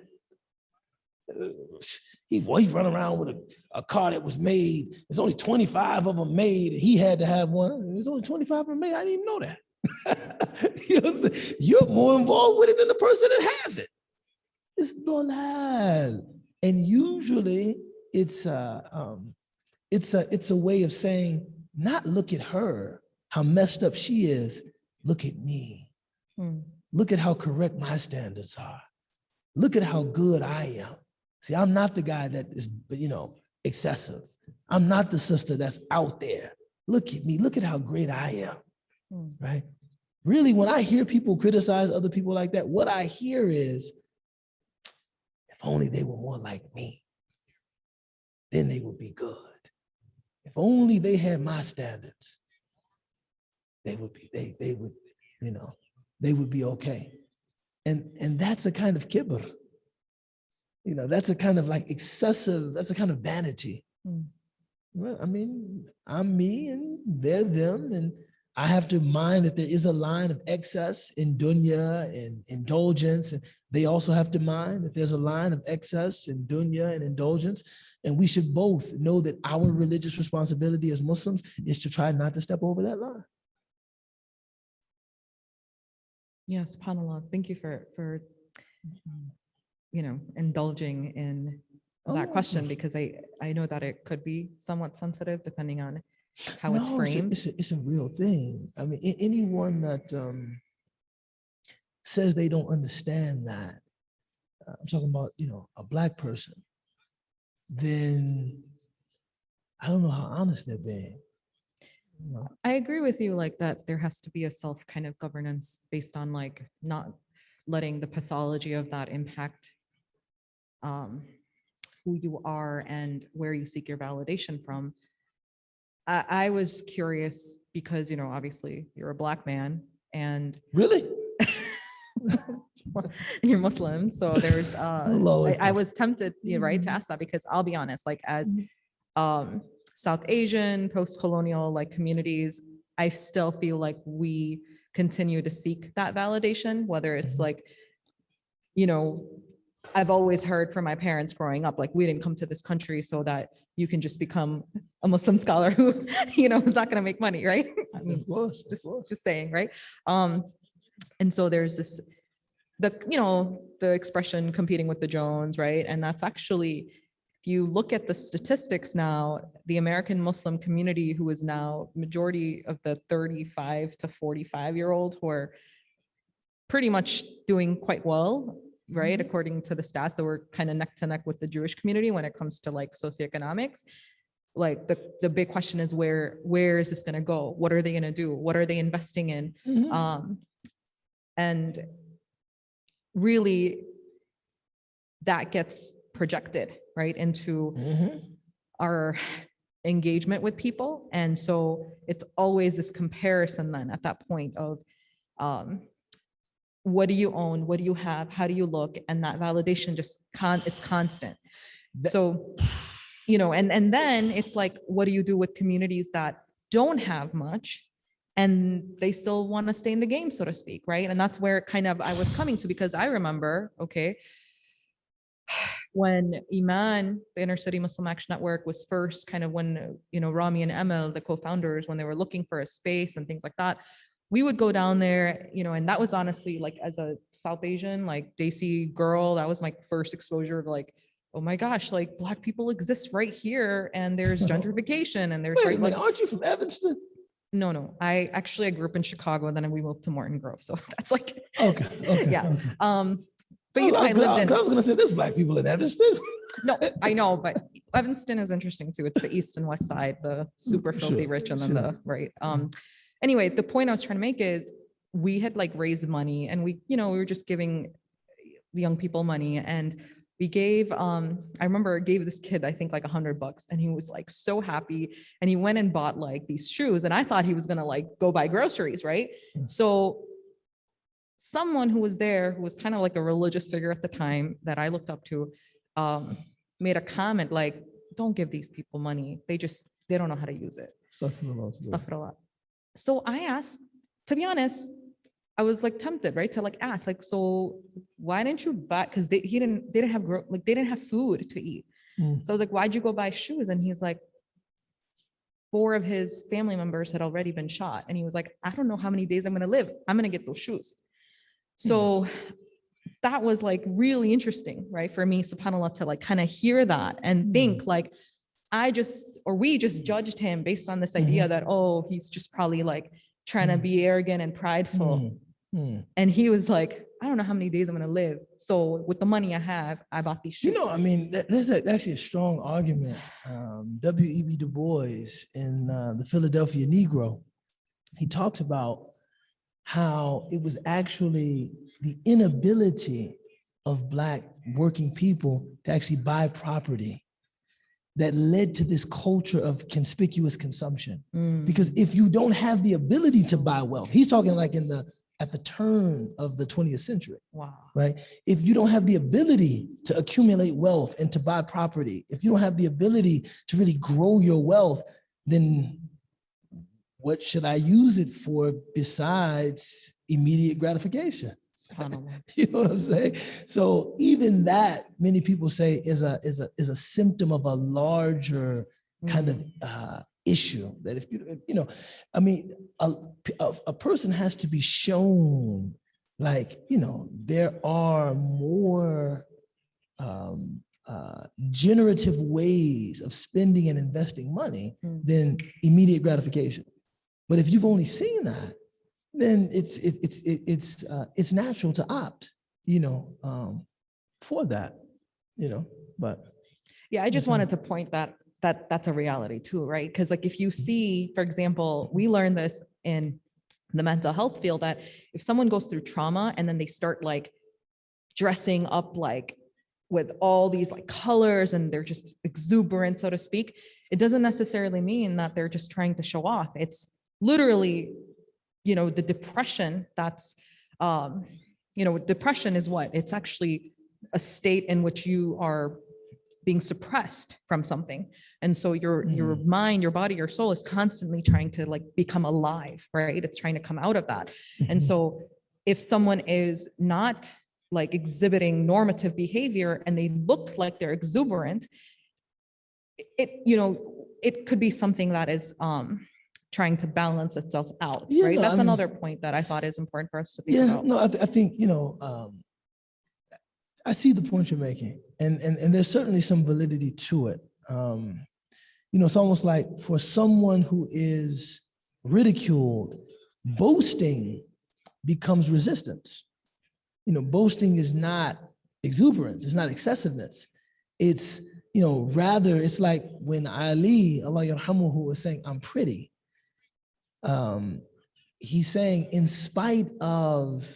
Speaker 1: He run around with a car that was made. There's only 25 of them made, and he had to have one. There's only 25 of them made. I didn't even know that. You're more involved with it than the person that has it. It's dolal, and usually it's a way of saying, not look at her, how messed up she is. Look at me. Look at how correct my standards are. Look at how good I am. See, I'm not the guy that is, excessive. I'm not the sister that's out there. Look at me. Look at how great I am, right? Really, when I hear people criticize other people like that, what I hear is, if only they were more like me, then they would be good. If only they had my standards, they would be okay. And that's a kind of kibr. That's a kind of like excessive, that's a kind of vanity. Well, I mean, I'm me and they're them, and I have to mind that there is a line of excess in dunya and indulgence, and they also have to mind that there's a line of excess in dunya and indulgence, and we should both know that our religious responsibility as Muslims is to try not to step over that line.
Speaker 2: Yeah, subhanAllah. Thank you for indulging in that question, because I know that it could be somewhat sensitive depending on how it's framed.
Speaker 1: It's a real thing. I mean, anyone that says they don't understand that, I'm talking about, a Black person, then I don't know how honest they're being.
Speaker 2: I agree with you, like that there has to be a self kind of governance based on like not letting the pathology of that impact who you are and where you seek your validation from. I was curious because, obviously you're a Black man and
Speaker 1: really
Speaker 2: you're Muslim. So there's, I was tempted, right, to ask that, because I'll be honest, like as South Asian, post-colonial like communities, I still feel like we continue to seek that validation, whether it's like, I've always heard from my parents growing up, like, we didn't come to this country so that you can just become a Muslim scholar who, is not going to make money, right? I mean, just saying, right? And so there's this, the expression competing with the Jones, right? And that's actually, if you look at the statistics now, the American Muslim community, who is now majority of the 35 to 45-year-old who are pretty much doing quite well, right? According to the stats, that we're kind of neck to neck with the Jewish community when it comes to like socioeconomics. Like the big question is where is this going to go? What are they going to do? What are they investing in? And really that gets projected right into our engagement with people. And so it's always this comparison then at that point of what do you own? What do you have? How do you look? And that validation just it's constant. So, you know, and then it's like, what do you do with communities that don't have much and they still want to stay in the game, so to speak, right? And that's where kind of I was coming to, because I remember, okay, when Iman, the Inner City Muslim Action Network, was first kind of when, you know, Rami and Emil, the co-founders, when they were looking for a space and things like that, we would go down there, you know, and that was honestly like as a South Asian, like Desi girl, that was my first exposure to like, oh my gosh, like Black people exist right here, and there's gentrification, and there's
Speaker 1: Wait
Speaker 2: right,
Speaker 1: a minute,
Speaker 2: like,
Speaker 1: aren't you from Evanston?
Speaker 2: No, I grew up in Chicago, and then we moved to Morton Grove, so that's like
Speaker 1: Okay.
Speaker 2: yeah.
Speaker 1: Okay.
Speaker 2: But you know, I lived in.
Speaker 1: I was gonna say there's Black people in Evanston.
Speaker 2: No, I know, but Evanston is interesting too. It's the east and west side, the super filthy rich, and then the right. Anyway, the point I was trying to make is we had like raised money, and we were just giving young people money, and we gave, I remember gave this kid, I think like $100, and he was like so happy, and he went and bought like these shoes, and I thought he was gonna like go buy groceries, right? So someone who was there, who was kind of like a religious figure at the time that I looked up to, made a comment like, don't give these people money. They don't know how to use it. Stuff it a lot. So I asked, to be honest, I was like tempted, right? To like ask, like, so why didn't you buy? Because they didn't have food to eat. So I was like, why'd you go buy shoes? And he's like, 4 of his family members had already been shot. And he was like, I don't know how many days I'm gonna live. I'm gonna get those shoes. So that was like really interesting, right? For me, subhanAllah, to like kind of hear that and think like, we just judged him based on this idea that, oh, he's just probably like trying to be arrogant and prideful. And he was like, I don't know how many days I'm going to live. So with the money I have, I bought these shoes. I
Speaker 1: mean, there's actually a strong argument. W.E.B. Du Bois in the Philadelphia Negro, he talks about how it was actually the inability of Black working people to actually buy property that led to this culture of conspicuous consumption. Because if you don't have the ability to buy wealth, he's talking like at the turn of the 20th century. Wow. Right? If you don't have the ability to accumulate wealth and to buy property, if you don't have the ability to really grow your wealth, then what should I use it for besides immediate gratification? You know what I'm saying? So even that, many people say, is a symptom of a larger kind of issue. That if I mean, a person has to be shown, like, there are more generative ways of spending and investing money than immediate gratification. But if you've only seen that, then it's natural to opt, for that, but.
Speaker 2: Yeah, I just wanted to point that's a reality too, right? Because like if you see, for example, we learned this in the mental health field, that if someone goes through trauma and then they start like dressing up like with all these like colors and they're just exuberant, so to speak, it doesn't necessarily mean that they're just trying to show off. It's literally, the depression that's, depression is what? It's actually a state in which you are being suppressed from something. And so your mind, your body, your soul is constantly trying to like become alive, right? It's trying to come out of that. And so if someone is not like exhibiting normative behavior and they look like they're exuberant, it could be something that is, trying to balance itself out, right? That's another point that I thought is important for us to think about.
Speaker 1: I think, I see the point you're making, and there's certainly some validity to it. It's almost like for someone who is ridiculed, boasting becomes resistance. boasting is not exuberance, it's not excessiveness. It's, rather it's like when Ali, Allah yarhamuhu, was saying, I'm pretty. He's saying, in spite of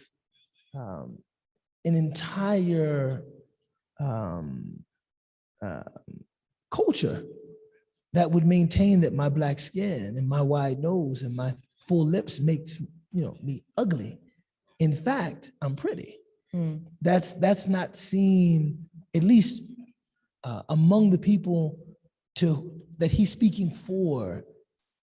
Speaker 1: an entire culture that would maintain that my black skin and my wide nose and my full lips makes me ugly. In fact, I'm pretty. That's not seen, at least among the people that he's speaking for.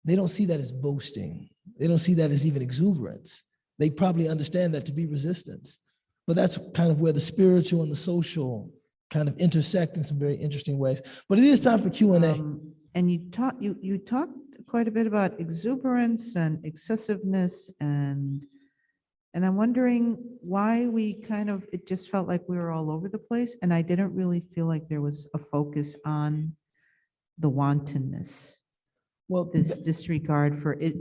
Speaker 1: They don't see that as boasting. They don't see that as even exuberance. They probably understand that to be resistance. But that's kind of where the spiritual and the social kind of intersect in some very interesting ways. But it is time for Q&A.
Speaker 3: And you talked quite a bit about exuberance and excessiveness, and I'm wondering why it just felt like we were all over the place, and I didn't really feel like there was a focus on the wantonness.
Speaker 1: Well,
Speaker 3: this disregard for it.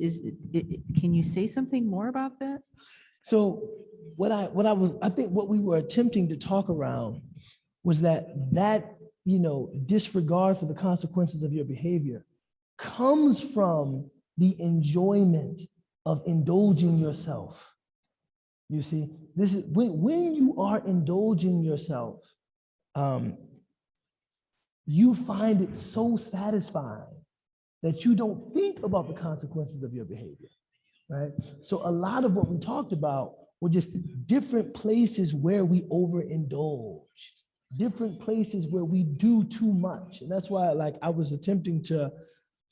Speaker 3: Can you say something more about that?
Speaker 1: So I think what we were attempting to talk around was that disregard for the consequences of your behavior comes from the enjoyment of indulging yourself. You see, this is when you are indulging yourself, you find it so satisfying that you don't think about the consequences of your behavior, right? So a lot of what we talked about were just different places where we overindulge, different places where we do too much. And that's why, I was attempting to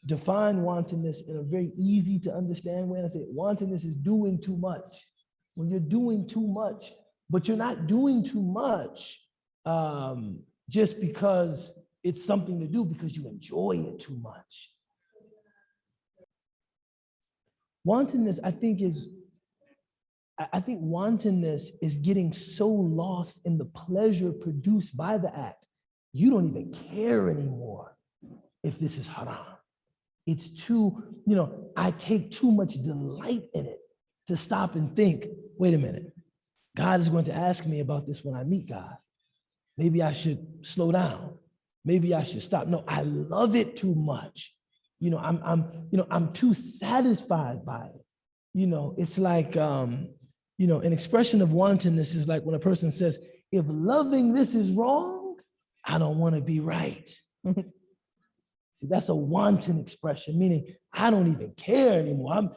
Speaker 1: define wantonness in a very easy to understand way. And I say wantonness is doing too much. When you're doing too much, but you're not doing too much just because it's something to do, because you enjoy it too much. Wantonness, I think wantonness is getting so lost in the pleasure produced by the act, you don't even care anymore if this is haram. It's too, I take too much delight in it to stop and think, wait a minute, God is going to ask me about this when I meet God. Maybe I should slow down. Maybe I should stop. No, I love it too much. I'm too satisfied by it. It's like, an expression of wantonness is like when a person says, if loving this is wrong, I don't want to be right. See, that's a wanton expression, meaning I don't even care anymore.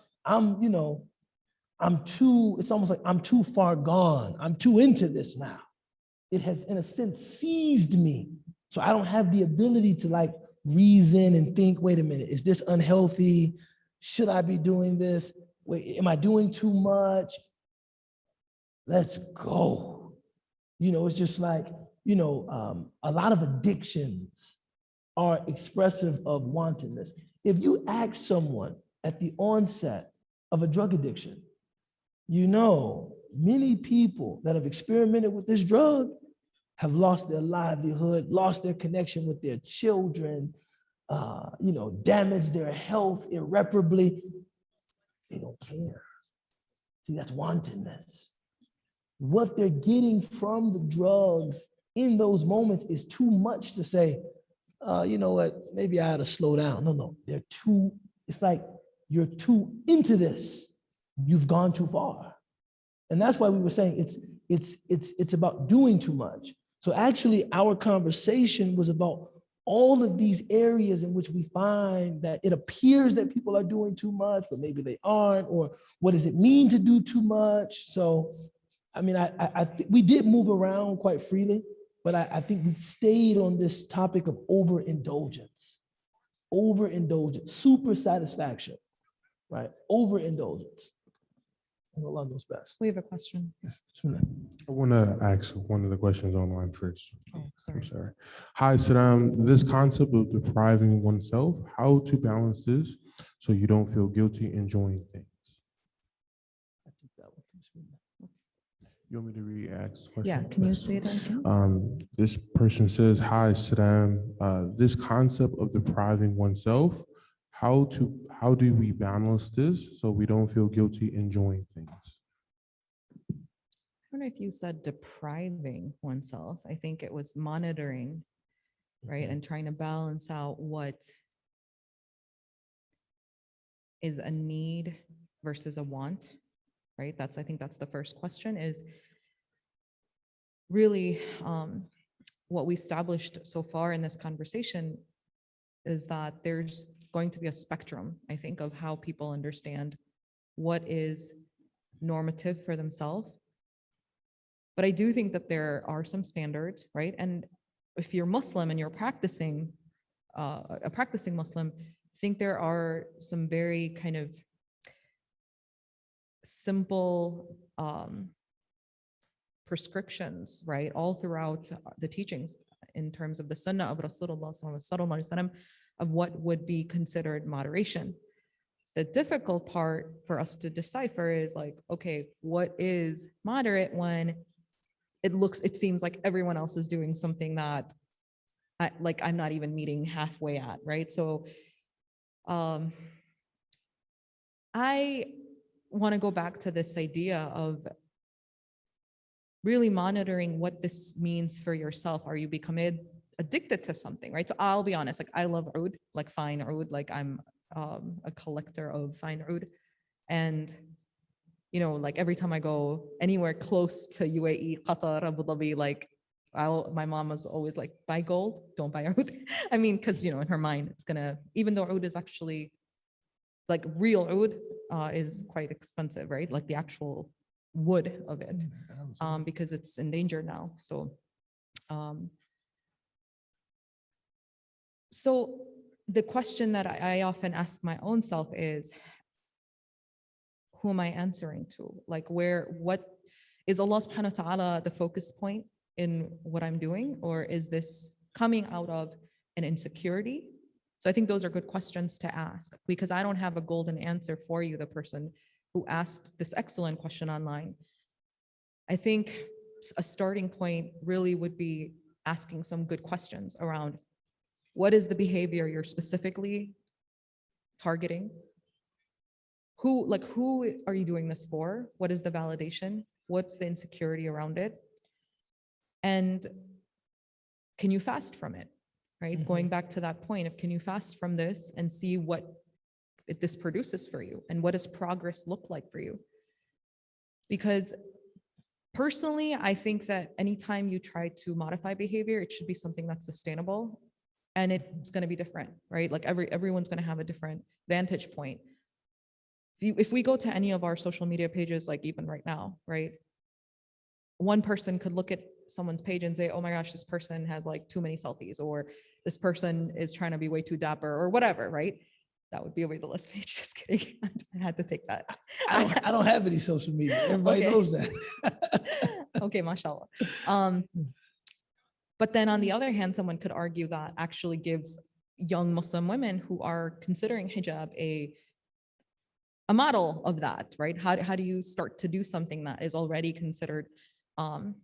Speaker 1: It's almost like I'm too far gone. I'm too into this now. It has, in a sense, seized me. So I don't have the ability to reason and think, wait a minute, is this unhealthy? Should I be doing this? Wait, am I doing too much? Let's go. It's just like, a lot of addictions are expressive of wantonness. If you ask someone at the onset of a drug addiction, many people that have experimented with this drug have lost their livelihood, lost their connection with their children, damaged their health irreparably. They don't care. See, that's wantonness. What they're getting from the drugs in those moments is too much to say, you know what, maybe I ought to slow down. No, it's like you're too into this. You've gone too far. And that's why we were saying it's about doing too much. So actually our conversation was about all of these areas in which we find that it appears that people are doing too much, but maybe they aren't, or what does it mean to do too much? So, I mean, I think we did move around quite freely, but I think we stayed on this topic of overindulgence, super satisfaction, right? Overindulgence. And Allah knows best.
Speaker 2: We have a question.
Speaker 1: Yes.
Speaker 4: I want to ask one of the questions online first.
Speaker 2: Oh, sorry.
Speaker 4: I'm sorry. Hi, Saddam. This concept of depriving oneself, how to balance this so you don't feel guilty enjoying things? You want me to re-ask the question?
Speaker 2: Yeah, can you say that again?
Speaker 4: This person says, hi, Saddam. This concept of depriving oneself, how do we balance this so we don't feel guilty enjoying things?
Speaker 2: don't know if you said depriving oneself. I think it was monitoring, right? And trying to balance out what is a need versus a want, right? I think that's the first question, is really what we established so far in this conversation is that there's going to be a spectrum, I think, of how people understand what is normative for themselves. But I do think that there are some standards, right? And if you're Muslim and you're practicing, a practicing Muslim, I think there are some very kind of simple prescriptions, right? All throughout the teachings in terms of the Sunnah of Rasulullah sallallahu alaihi wasallam of what would be considered moderation. The difficult part for us to decipher is like, okay, what is moderate when it seems like everyone else is doing something that I'm not even meeting halfway at, right? So I want to go back to this idea of really monitoring what this means for yourself. Are you becoming addicted to something, right? So I'll be honest, like I love oud, like fine oud, like I'm a collector of fine oud. And, you know, like every time I go anywhere close to UAE, Qatar, Abu Dhabi, like my mom was always like, buy gold, don't buy oud. I mean, because, you know, in her mind, it's gonna, even though oud is actually, like real oud is quite expensive, right? Like the actual wood of it, because it's endangered now. So the question that I often ask my own self is, who am I answering to? Like what is Allah subhanahu wa ta'ala the focus point in what I'm doing? Or is this coming out of an insecurity? So I think those are good questions to ask, because I don't have a golden answer for you, the person who asked this excellent question online. I think a starting point really would be asking some good questions around what is the behavior you're specifically targeting? Who are you doing this for? What is the validation? What's the insecurity around it? And can you fast from it, right?
Speaker 1: Mm-hmm.
Speaker 2: Going back to that point of, can you fast from this and see what this produces for you? And what does progress look like for you? Because personally, I think that anytime you try to modify behavior, it should be something that's sustainable, and it's going to be different, right? Like everyone's going to have a different vantage point. If we go to any of our social media pages, like even right now, right? One person could look at someone's page and say, oh my gosh, this person has like too many selfies, or this person is trying to be way too dapper, or whatever, right? That would be a way to list page. Just kidding. I had to take that.
Speaker 1: I don't have any social media. Everybody
Speaker 2: Okay.
Speaker 1: knows that.
Speaker 2: Okay, mashallah. But then on the other hand, someone could argue that actually gives young Muslim women who are considering hijab a model of that, right? How do you start to do something that is already considered, and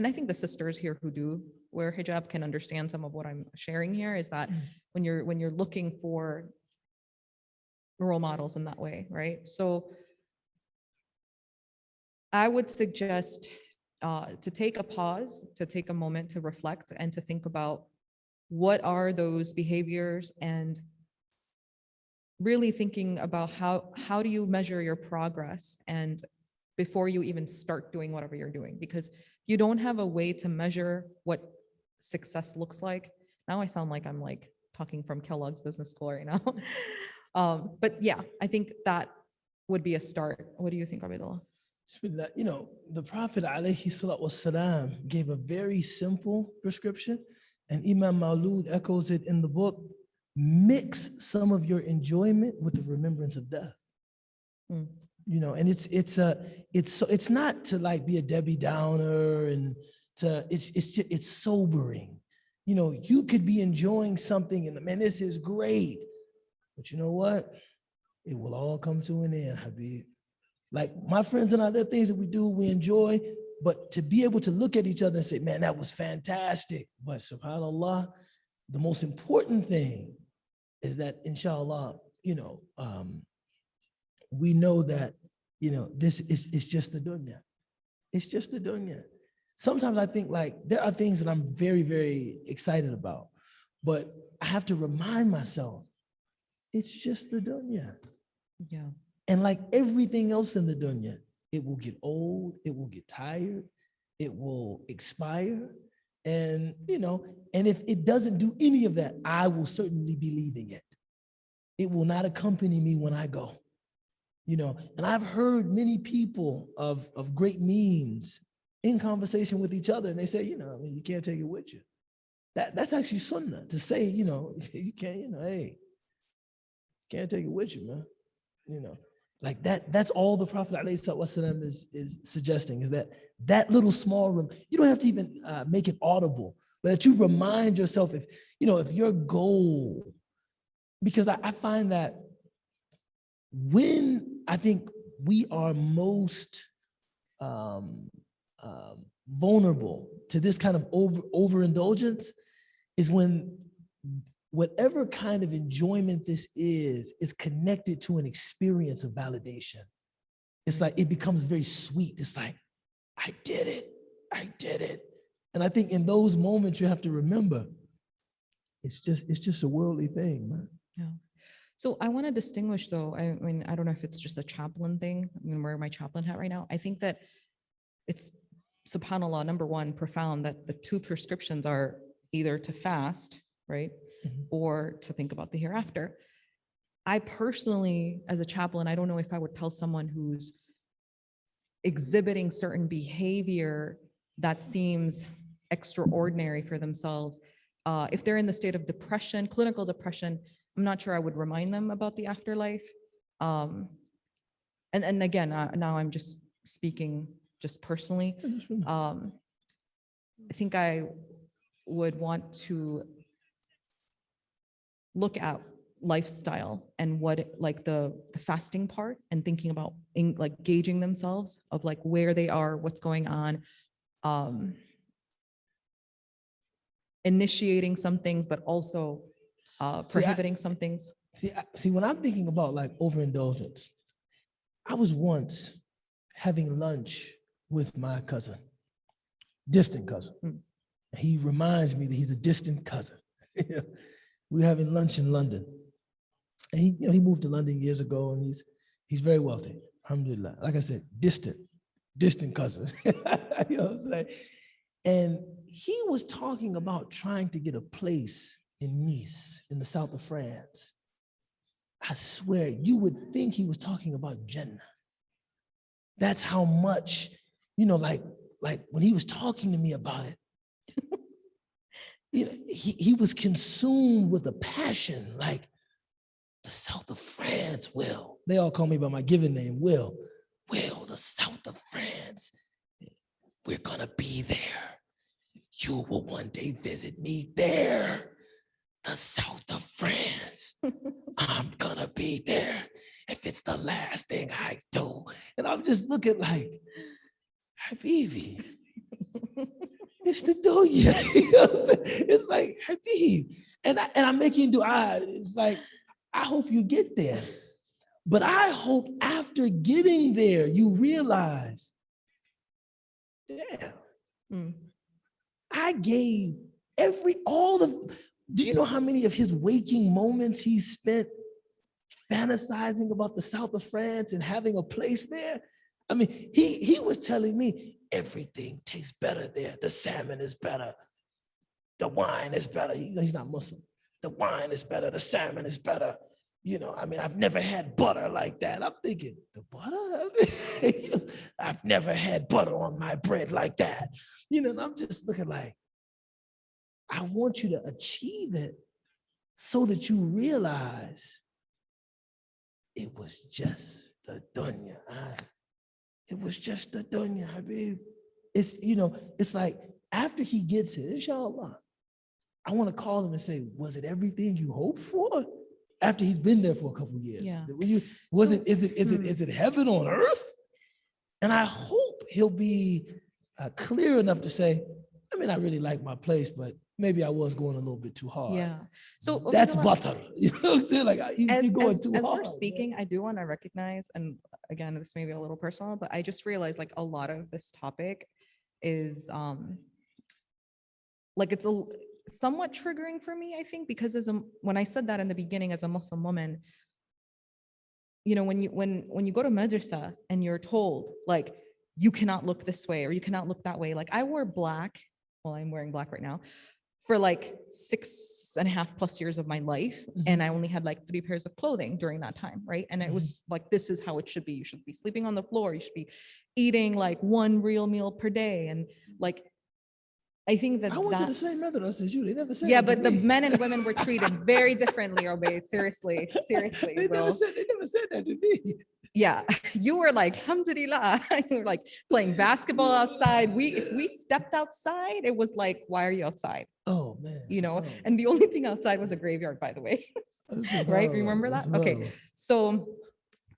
Speaker 2: I think the sisters here who do wear hijab can understand some of what I'm sharing here, is that when you're looking for role models in that way, right? So I would suggest to take a pause, to take a moment to reflect and to think about what are those behaviors, and really thinking about how do you measure your progress, and before you even start doing whatever you're doing, because you don't have a way to measure what success looks like. Now I sound like I'm like talking from Kellogg's Business School right now. But yeah, I think that would be a start. What do you think, Abdullah?
Speaker 1: You know, the Prophet alayhi salatu wasalam gave a very simple prescription, and Imam Al-Mawlūd echoes it in the book: mix some of your enjoyment with the remembrance of death. You know, and it's not to like be a Debbie Downer, and it's sobering. You know, you could be enjoying something and man, this is great, but you know what? It will all come to an end, Habib. Like my friends and I, there are things that we do, we enjoy, but to be able to look at each other and say, man, that was fantastic. But subhanAllah, the most important thing is that inshallah, you know, we know that, you know, this is just the dunya. It's just the dunya. Sometimes I think like there are things that I'm very, very excited about, but I have to remind myself, it's just the dunya.
Speaker 2: Yeah.
Speaker 1: And like everything else in the dunya, it will get old, it will get tired, it will expire. And, and if it doesn't do any of that, I will certainly be leaving it. It will not accompany me when I go, and I've heard many people of great means in conversation with each other, and they say, you can't take it with you. That's actually sunnah to say, you can't, hey, can't take it with you, man. Like that's all the Prophet ﷺ is suggesting, is that little small room. You don't have to even make it audible, but that you remind yourself if your goal, because I find that when I think we are most vulnerable to this kind of overindulgence is when whatever kind of enjoyment this is connected to an experience of validation. It's like it becomes very sweet. It's like, I did it. And I think in those moments you have to remember, it's just a worldly thing, man.
Speaker 2: Yeah. So I want to distinguish though, I mean, I don't know if it's just a chaplain thing. I'm going to wear my chaplain hat right now. I think that it's, subhanAllah, number one, profound that the two prescriptions are either to fast, right?
Speaker 1: Mm-hmm.
Speaker 2: Or to think about the hereafter. I personally, as a chaplain, I don't know if I would tell someone who's exhibiting certain behavior that seems extraordinary for themselves. If they're in the state of depression, clinical depression, I'm not sure I would remind them about the afterlife. And again, now I'm just speaking just personally. I think I would want to look at lifestyle and what like the fasting part and thinking about like gauging themselves of like where they are, what's going on, initiating some things, but also prohibiting some things.
Speaker 1: See, when I'm thinking about like overindulgence, I was once having lunch with my cousin, distant cousin. He reminds me that he's a distant cousin. We were having lunch in London. And he moved to London years ago, and he's very wealthy, alhamdulillah. Like I said, distant cousin. You know what I'm saying? And he was talking about trying to get a place in Nice, in the south of France. I swear, you would think he was talking about Jannah. That's how much, like when he was talking to me about it, he was consumed with a passion, like the south of France, Will. They all call me by my given name, Will. Will, the south of France. We're gonna be there. You will one day visit me there. The south of France. I'm gonna be there if it's the last thing I do. And I'm just looking like, Habibi, it's the dunya. It's like, Habib. And I'm making dua. It's like, I hope you get there. But I hope after getting there, you realize, damn, I gave do you know how many of his waking moments he spent fantasizing about the south of France and having a place there? I mean, he was telling me everything tastes better there. The salmon is better. The wine is better. He's not Muslim. The wine is better. The salmon is better. I mean, I've never had butter like that. I'm thinking, the butter? I've never had butter on my bread like that. And I'm just looking like, I want you to achieve it so that you realize it was just the dunya. It was just the dunya, Habib. It's like after he gets it, inshallah, I want to call him and say, was it everything you hoped for? After he's been there for a couple of years.
Speaker 2: Yeah.
Speaker 1: Is it heaven on earth? And I hope he'll be clear enough to say, I mean, I really like my place, but maybe I was going a little bit too hard.
Speaker 2: Yeah. So
Speaker 1: that's butter. You know what I'm saying? Like you're going too hard.
Speaker 2: As we're speaking, I do want to recognize, and again, this may be a little personal, but I just realized like a lot of this topic is like it's somewhat triggering for me, I think, because when I said that in the beginning, as a Muslim woman, you know, when you go to madrasa and you're told like you cannot look this way or you cannot look that way. Like I wore black, well, I'm wearing black right now, for like 6.5+ years of my life. And I only had like 3 pairs of clothing during that time, right? And it was like, this is how it should be. You should be sleeping on the floor. You should be eating like 1 real meal per day. And like, I think that
Speaker 1: I went to the same Matharat as you. They never said
Speaker 2: yeah,
Speaker 1: that to
Speaker 2: but the
Speaker 1: me.
Speaker 2: men and women were treated very differently, Obaid. Seriously,
Speaker 1: They
Speaker 2: bro.
Speaker 1: never said that to me.
Speaker 2: Yeah, you were like, alhamdulillah. You were like playing basketball outside. If we stepped outside, it was like, why are you outside?
Speaker 1: Oh man.
Speaker 2: You know, and the only thing outside was a graveyard, by the way. Right? Remember that? Okay. So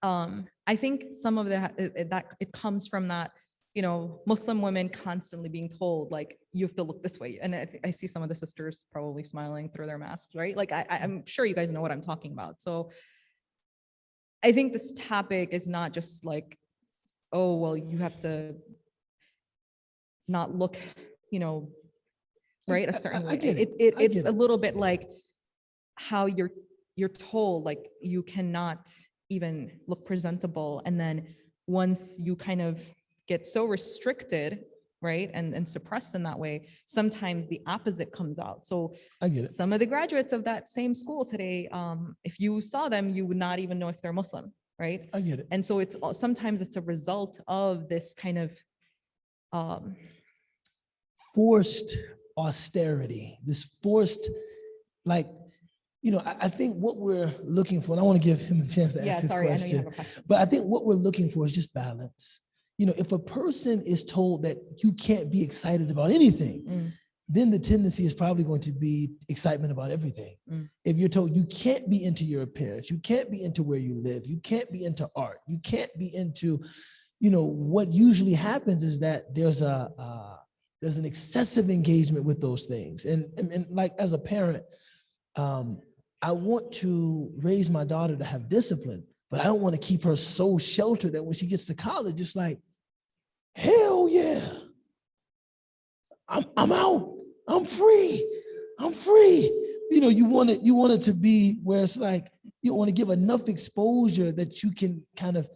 Speaker 2: I think some of that it comes from that, you know, Muslim women constantly being told like you have to look this way. And I see some of the sisters probably smiling through their masks, right? Like I'm sure you guys know what I'm talking about. So I think this topic is not just like, oh, well, you have to not look, you know, right, a certain way. It's a little bit like how you're told like you cannot even look presentable, and then once you kind of get so restricted, right, and suppressed in that way, sometimes the opposite comes out. So
Speaker 1: I get it.
Speaker 2: some of the graduates of that same school today, if you saw them, you would not even know if they're Muslim, right?
Speaker 1: I get it.
Speaker 2: And so sometimes it's a result of this kind of
Speaker 1: Forced austerity, this forced, like, you know, I think what we're looking for, and I want to give him a chance to ask his
Speaker 2: I know you
Speaker 1: question,
Speaker 2: have a question.
Speaker 1: but I think what we're looking for is just balance. You know, if a person is told that you can't be excited about anything, then the tendency is probably going to be excitement about everything. If you're told you can't be into your appearance, you can't be into where you live, you can't be into art, you can't be into, you know, what usually happens is that there's an excessive engagement with those things. And like as a parent, I want to raise my daughter to have discipline, but I don't want to keep her so sheltered that when she gets to college, it's like, hell yeah, I'm out, I'm free. You know, you want it to be where it's like, you want to give enough exposure that you can kind of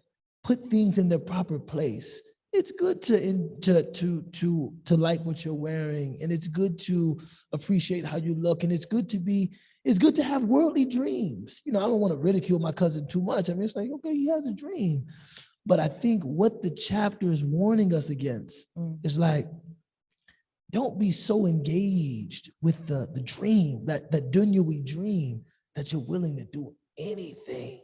Speaker 1: put things in their proper place. It's good to like what you're wearing, and it's good to appreciate how you look, and it's good to have worldly dreams. You know, I don't want to ridicule my cousin too much. I mean, it's like, okay, he has a dream. But I think what the chapter is warning us against is like, don't be so engaged with the dream, that dunyawi dream, that you're willing to do anything.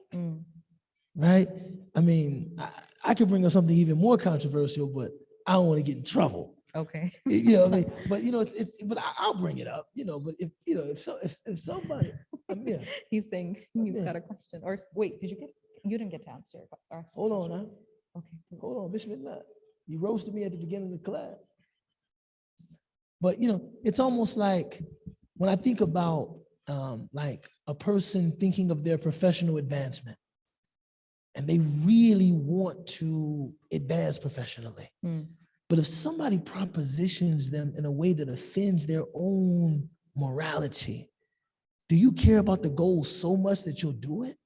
Speaker 1: Right? I mean, I could bring up something even more controversial, but I don't want to get in trouble.
Speaker 2: Okay.
Speaker 1: You know what I mean? But you know, but I'll bring it up. You know, but if somebody, yeah.
Speaker 2: He's saying he's got a question. Or wait, you didn't get to answer?
Speaker 1: Hold on now.
Speaker 2: Okay.
Speaker 1: Hold on, Bismillah. You roasted me at the beginning of the class. But you know, it's almost like when I think about like a person thinking of their professional advancement, and they really want to advance professionally. But if somebody propositions them in a way that offends their own morality, do you care about the goal so much that you'll do it?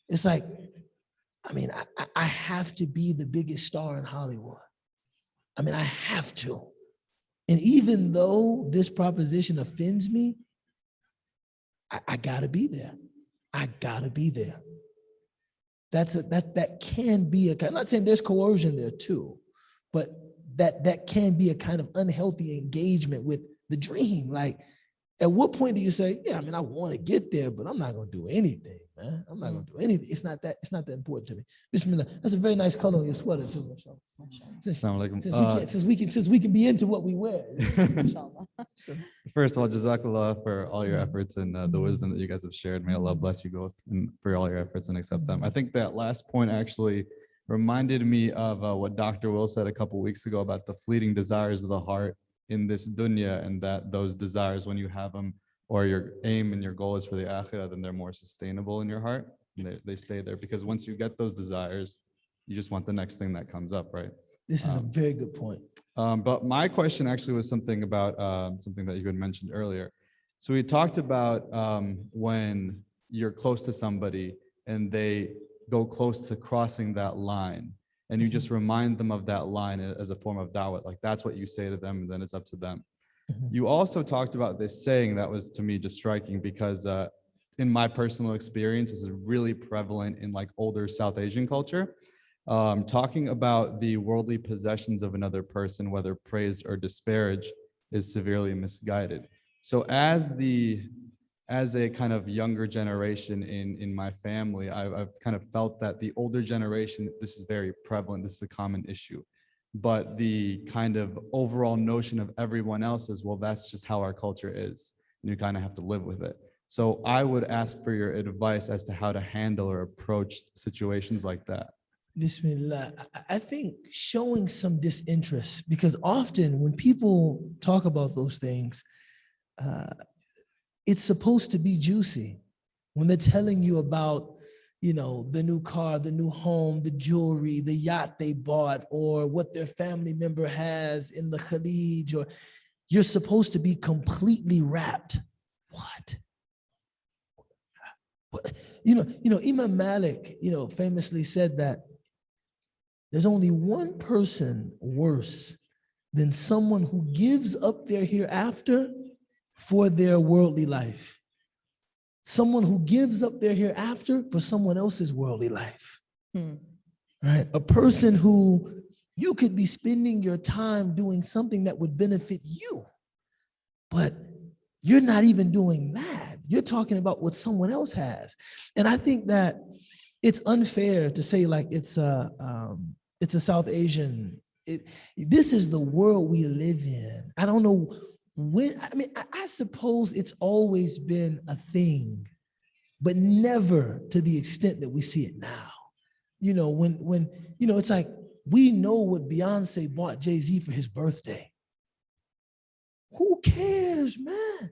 Speaker 1: It's like, I mean, I have to be the biggest star in Hollywood. I mean, I have to. And even though this proposition offends me, I gotta be there. I gotta be there. That can be I'm not saying there's coercion there too, but that can be a kind of unhealthy engagement with the dream. Like, at what point do you say, yeah, I mean, I want to get there, but I'm not going to do anything, man. I'm not going to do anything. It's not that important to me. Bismillah. That's a very nice color on your sweater too. Since we can be into what we wear.
Speaker 5: First of all, Jazakallah for all your efforts and the wisdom that you guys have shared. May Allah bless you both and for all your efforts and accept them. I think that last point actually reminded me of what Dr. Will said a couple of weeks ago about the fleeting desires of the heart in this dunya, and that those desires, when you have them, or your aim and your goal is for the akhirah, then they're more sustainable in your heart. and they stay there, because once you get those desires, you just want the next thing that comes up, right?
Speaker 1: This is a very good point.
Speaker 5: But my question actually was something about something that you had mentioned earlier. So we talked about when you're close to somebody and they go close to crossing that line, and you just remind them of that line as a form of da'wah, like that's what you say to them, and then it's up to them. You also talked about this saying that was, to me, just striking, because in my personal experience, this is really prevalent in like older South Asian culture. Talking about the worldly possessions of another person, whether praised or disparaged, is severely misguided. So as a kind of younger generation in my family, I've kind of felt that the older generation, this is very prevalent, this is a common issue. But the kind of overall notion of everyone else is, well, that's just how our culture is, and you kind of have to live with it. So I would ask for your advice as to how to handle or approach situations like that.
Speaker 1: Bismillah. I think showing some disinterest, because often when people talk about those things, it's supposed to be juicy. When they're telling you about, you know, the new car, the new home, the jewelry, the yacht they bought, or what their family member has in the Khalij, or you're supposed to be completely wrapped. What? You know, Imam Malik, famously said that there's only one person worse than someone who gives up their hereafter for their worldly life. Someone who gives up their hereafter for someone else's worldly life. Right? A person who you could be spending your time doing something that would benefit you, but you're not even doing that. You're talking about what someone else has. And I think that it's unfair to say like it's a South Asian. This is the world we live in. I don't know when. I mean, I suppose it's always been a thing, but never to the extent that we see it now. You know, when it's like we know what Beyonce bought Jay-Z for his birthday. Who cares, man?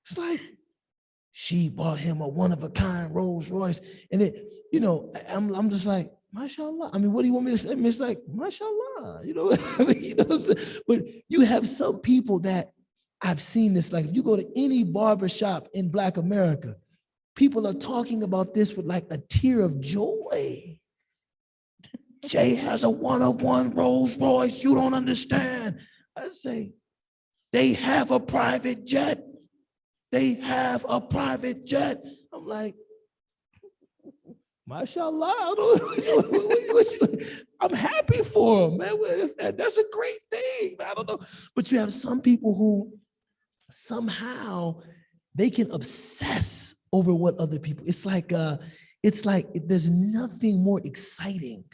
Speaker 1: It's like she bought him a one-of-a-kind Rolls Royce, and I'm just like, mashallah. I mean, what do you want me to say? I mean, it's like, mashallah, you know what I'm saying? But you have some people that I've seen this, like if you go to any barbershop in Black America, people are talking about this with like a tear of joy. Jay has a one-of-one Rolls Royce. You don't understand. I say, they have a private jet. They have a private jet. I'm like, mashallah. I'm happy for them, man. That's a great thing. I don't know. But you have some people who somehow they can obsess over what other people. It's like there's nothing more exciting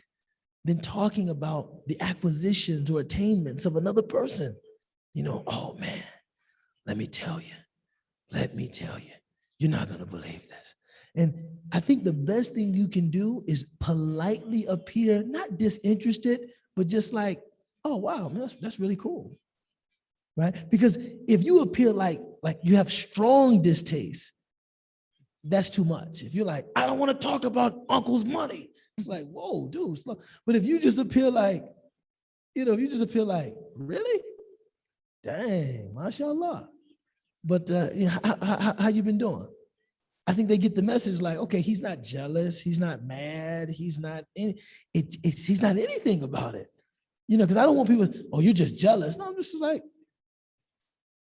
Speaker 1: than talking about the acquisitions or attainments of another person. You know, oh man, let me tell you, you're not gonna believe this. And I think the best thing you can do is politely appear, not disinterested, but just like, oh wow, man, that's really cool, right? Because if you appear like you have strong distaste, that's too much. If you're like, I don't want to talk about uncle's money, it's like, whoa, dude, slow. But if you just appear like, really? Dang, mashallah. But how you been doing? I think they get the message like, okay, he's not jealous, he's not mad, he's not anything about it. You know, because I don't want people, oh, you're just jealous. No, I'm just like,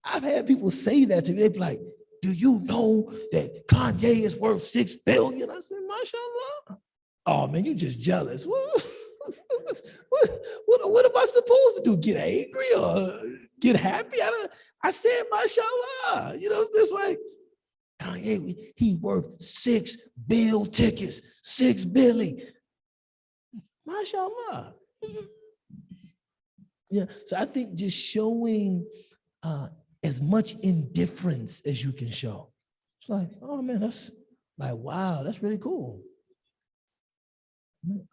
Speaker 1: I've had people say that to me. They'd be like, do you know that Kanye is worth $6 billion? I said, mashallah. Oh man, you just jealous. What am I supposed to do? Get angry or get happy? I said, mashallah. You know, it's just like, Kanye, he worth 6 bill tickets, 6 billion. Mashallah. Yeah, so I think just showing as much indifference as you can show. It's like, oh man, that's like, wow, that's really cool.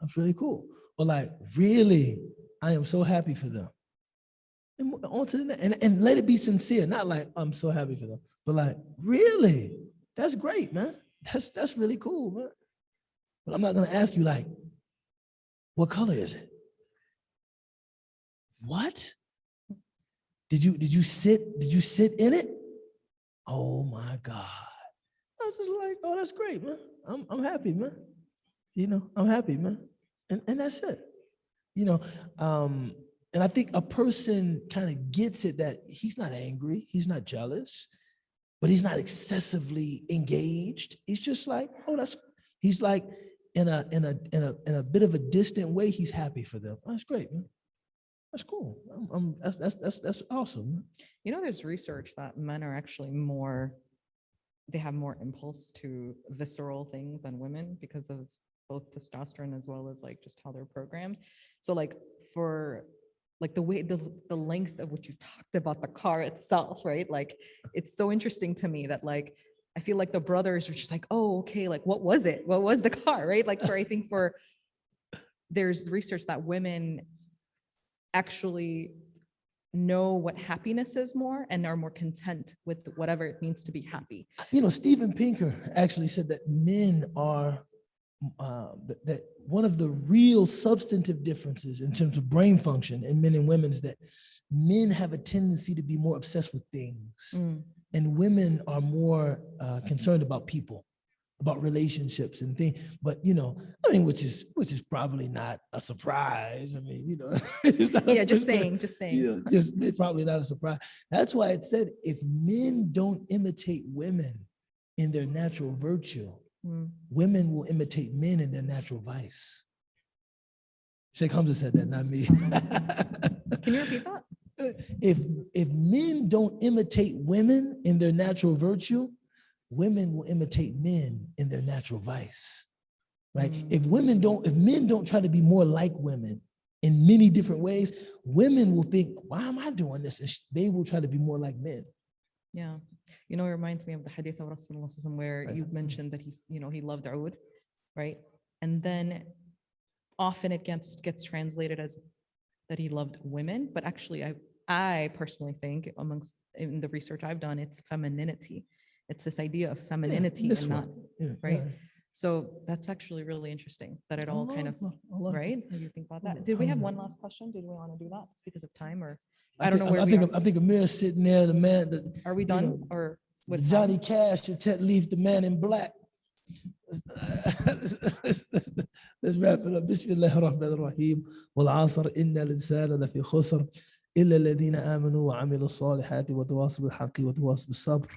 Speaker 1: That's really cool. Or like, really, I am so happy for them. And on to the next, and let it be sincere, not like, I'm so happy for them, but like, really, that's great, man. That's really cool, man. But I'm not gonna ask you like, what color is it? What? Did you sit in it? Oh my God. I was just like, oh, that's great, man. I'm happy, man. You know, I'm happy, man. And that's it. You know, and I think a person kind of gets it that he's not angry, he's not jealous, but he's not excessively engaged. He's just like, oh, he's like in a bit of a distant way, he's happy for them. Oh, that's great, man. That's cool. That's awesome.
Speaker 2: You know, there's research that men are actually they have more impulse to visceral things than women because of both testosterone as well as like just how they're programmed. So like for like the way the length of what you talked about the car itself, right? Like it's so interesting to me that like I feel like the brothers are just like, oh, okay, like what was it? What was the car, right? Like I think there's research that women actually know what happiness is more and are more content with whatever it means to be happy.
Speaker 1: You know, Steven Pinker actually said that men are that one of the real substantive differences in terms of brain function in men and women is that men have a tendency to be more obsessed with things, and women are more concerned about people, about relationships and things. But you know, I mean, which is probably not a surprise. I mean, you know,
Speaker 2: Just saying.
Speaker 1: You know, it's probably not a surprise. That's why it said if men don't imitate women in their natural virtue, women will imitate men in their natural vice. Shaykh Hamza said that, not me.
Speaker 2: Can you repeat that?
Speaker 1: If men don't imitate women in their natural virtue, women will imitate men in their natural vice, right? If men don't try to be more like women in many different ways, women will think, why am I doing this? And they will try to be more like men.
Speaker 2: Yeah. You know, it reminds me of the hadith of Rasulullah where you mentioned that he loved oud, right? And then often it gets translated as that he loved women, but actually I personally think in the research I've done, it's femininity. It's this idea of femininity and not, right? Yeah. So that's actually really interesting that it all kind of, right? How do you think about that? Did we have one last question? Did we want to do that because of time or? I don't know where we are.
Speaker 1: I think Amir's sitting there, the man that.
Speaker 2: Are we done or with
Speaker 1: Johnny Cash, the Tet Leaf, the man in black. Let's wrap it up. Bismillahir Rahmanir Rahim. Wal asr innal insana lafi khusr illa alladhina amanu wa amilu salihati wa tawasaw bil haqqi wa tawasaw bis sabr.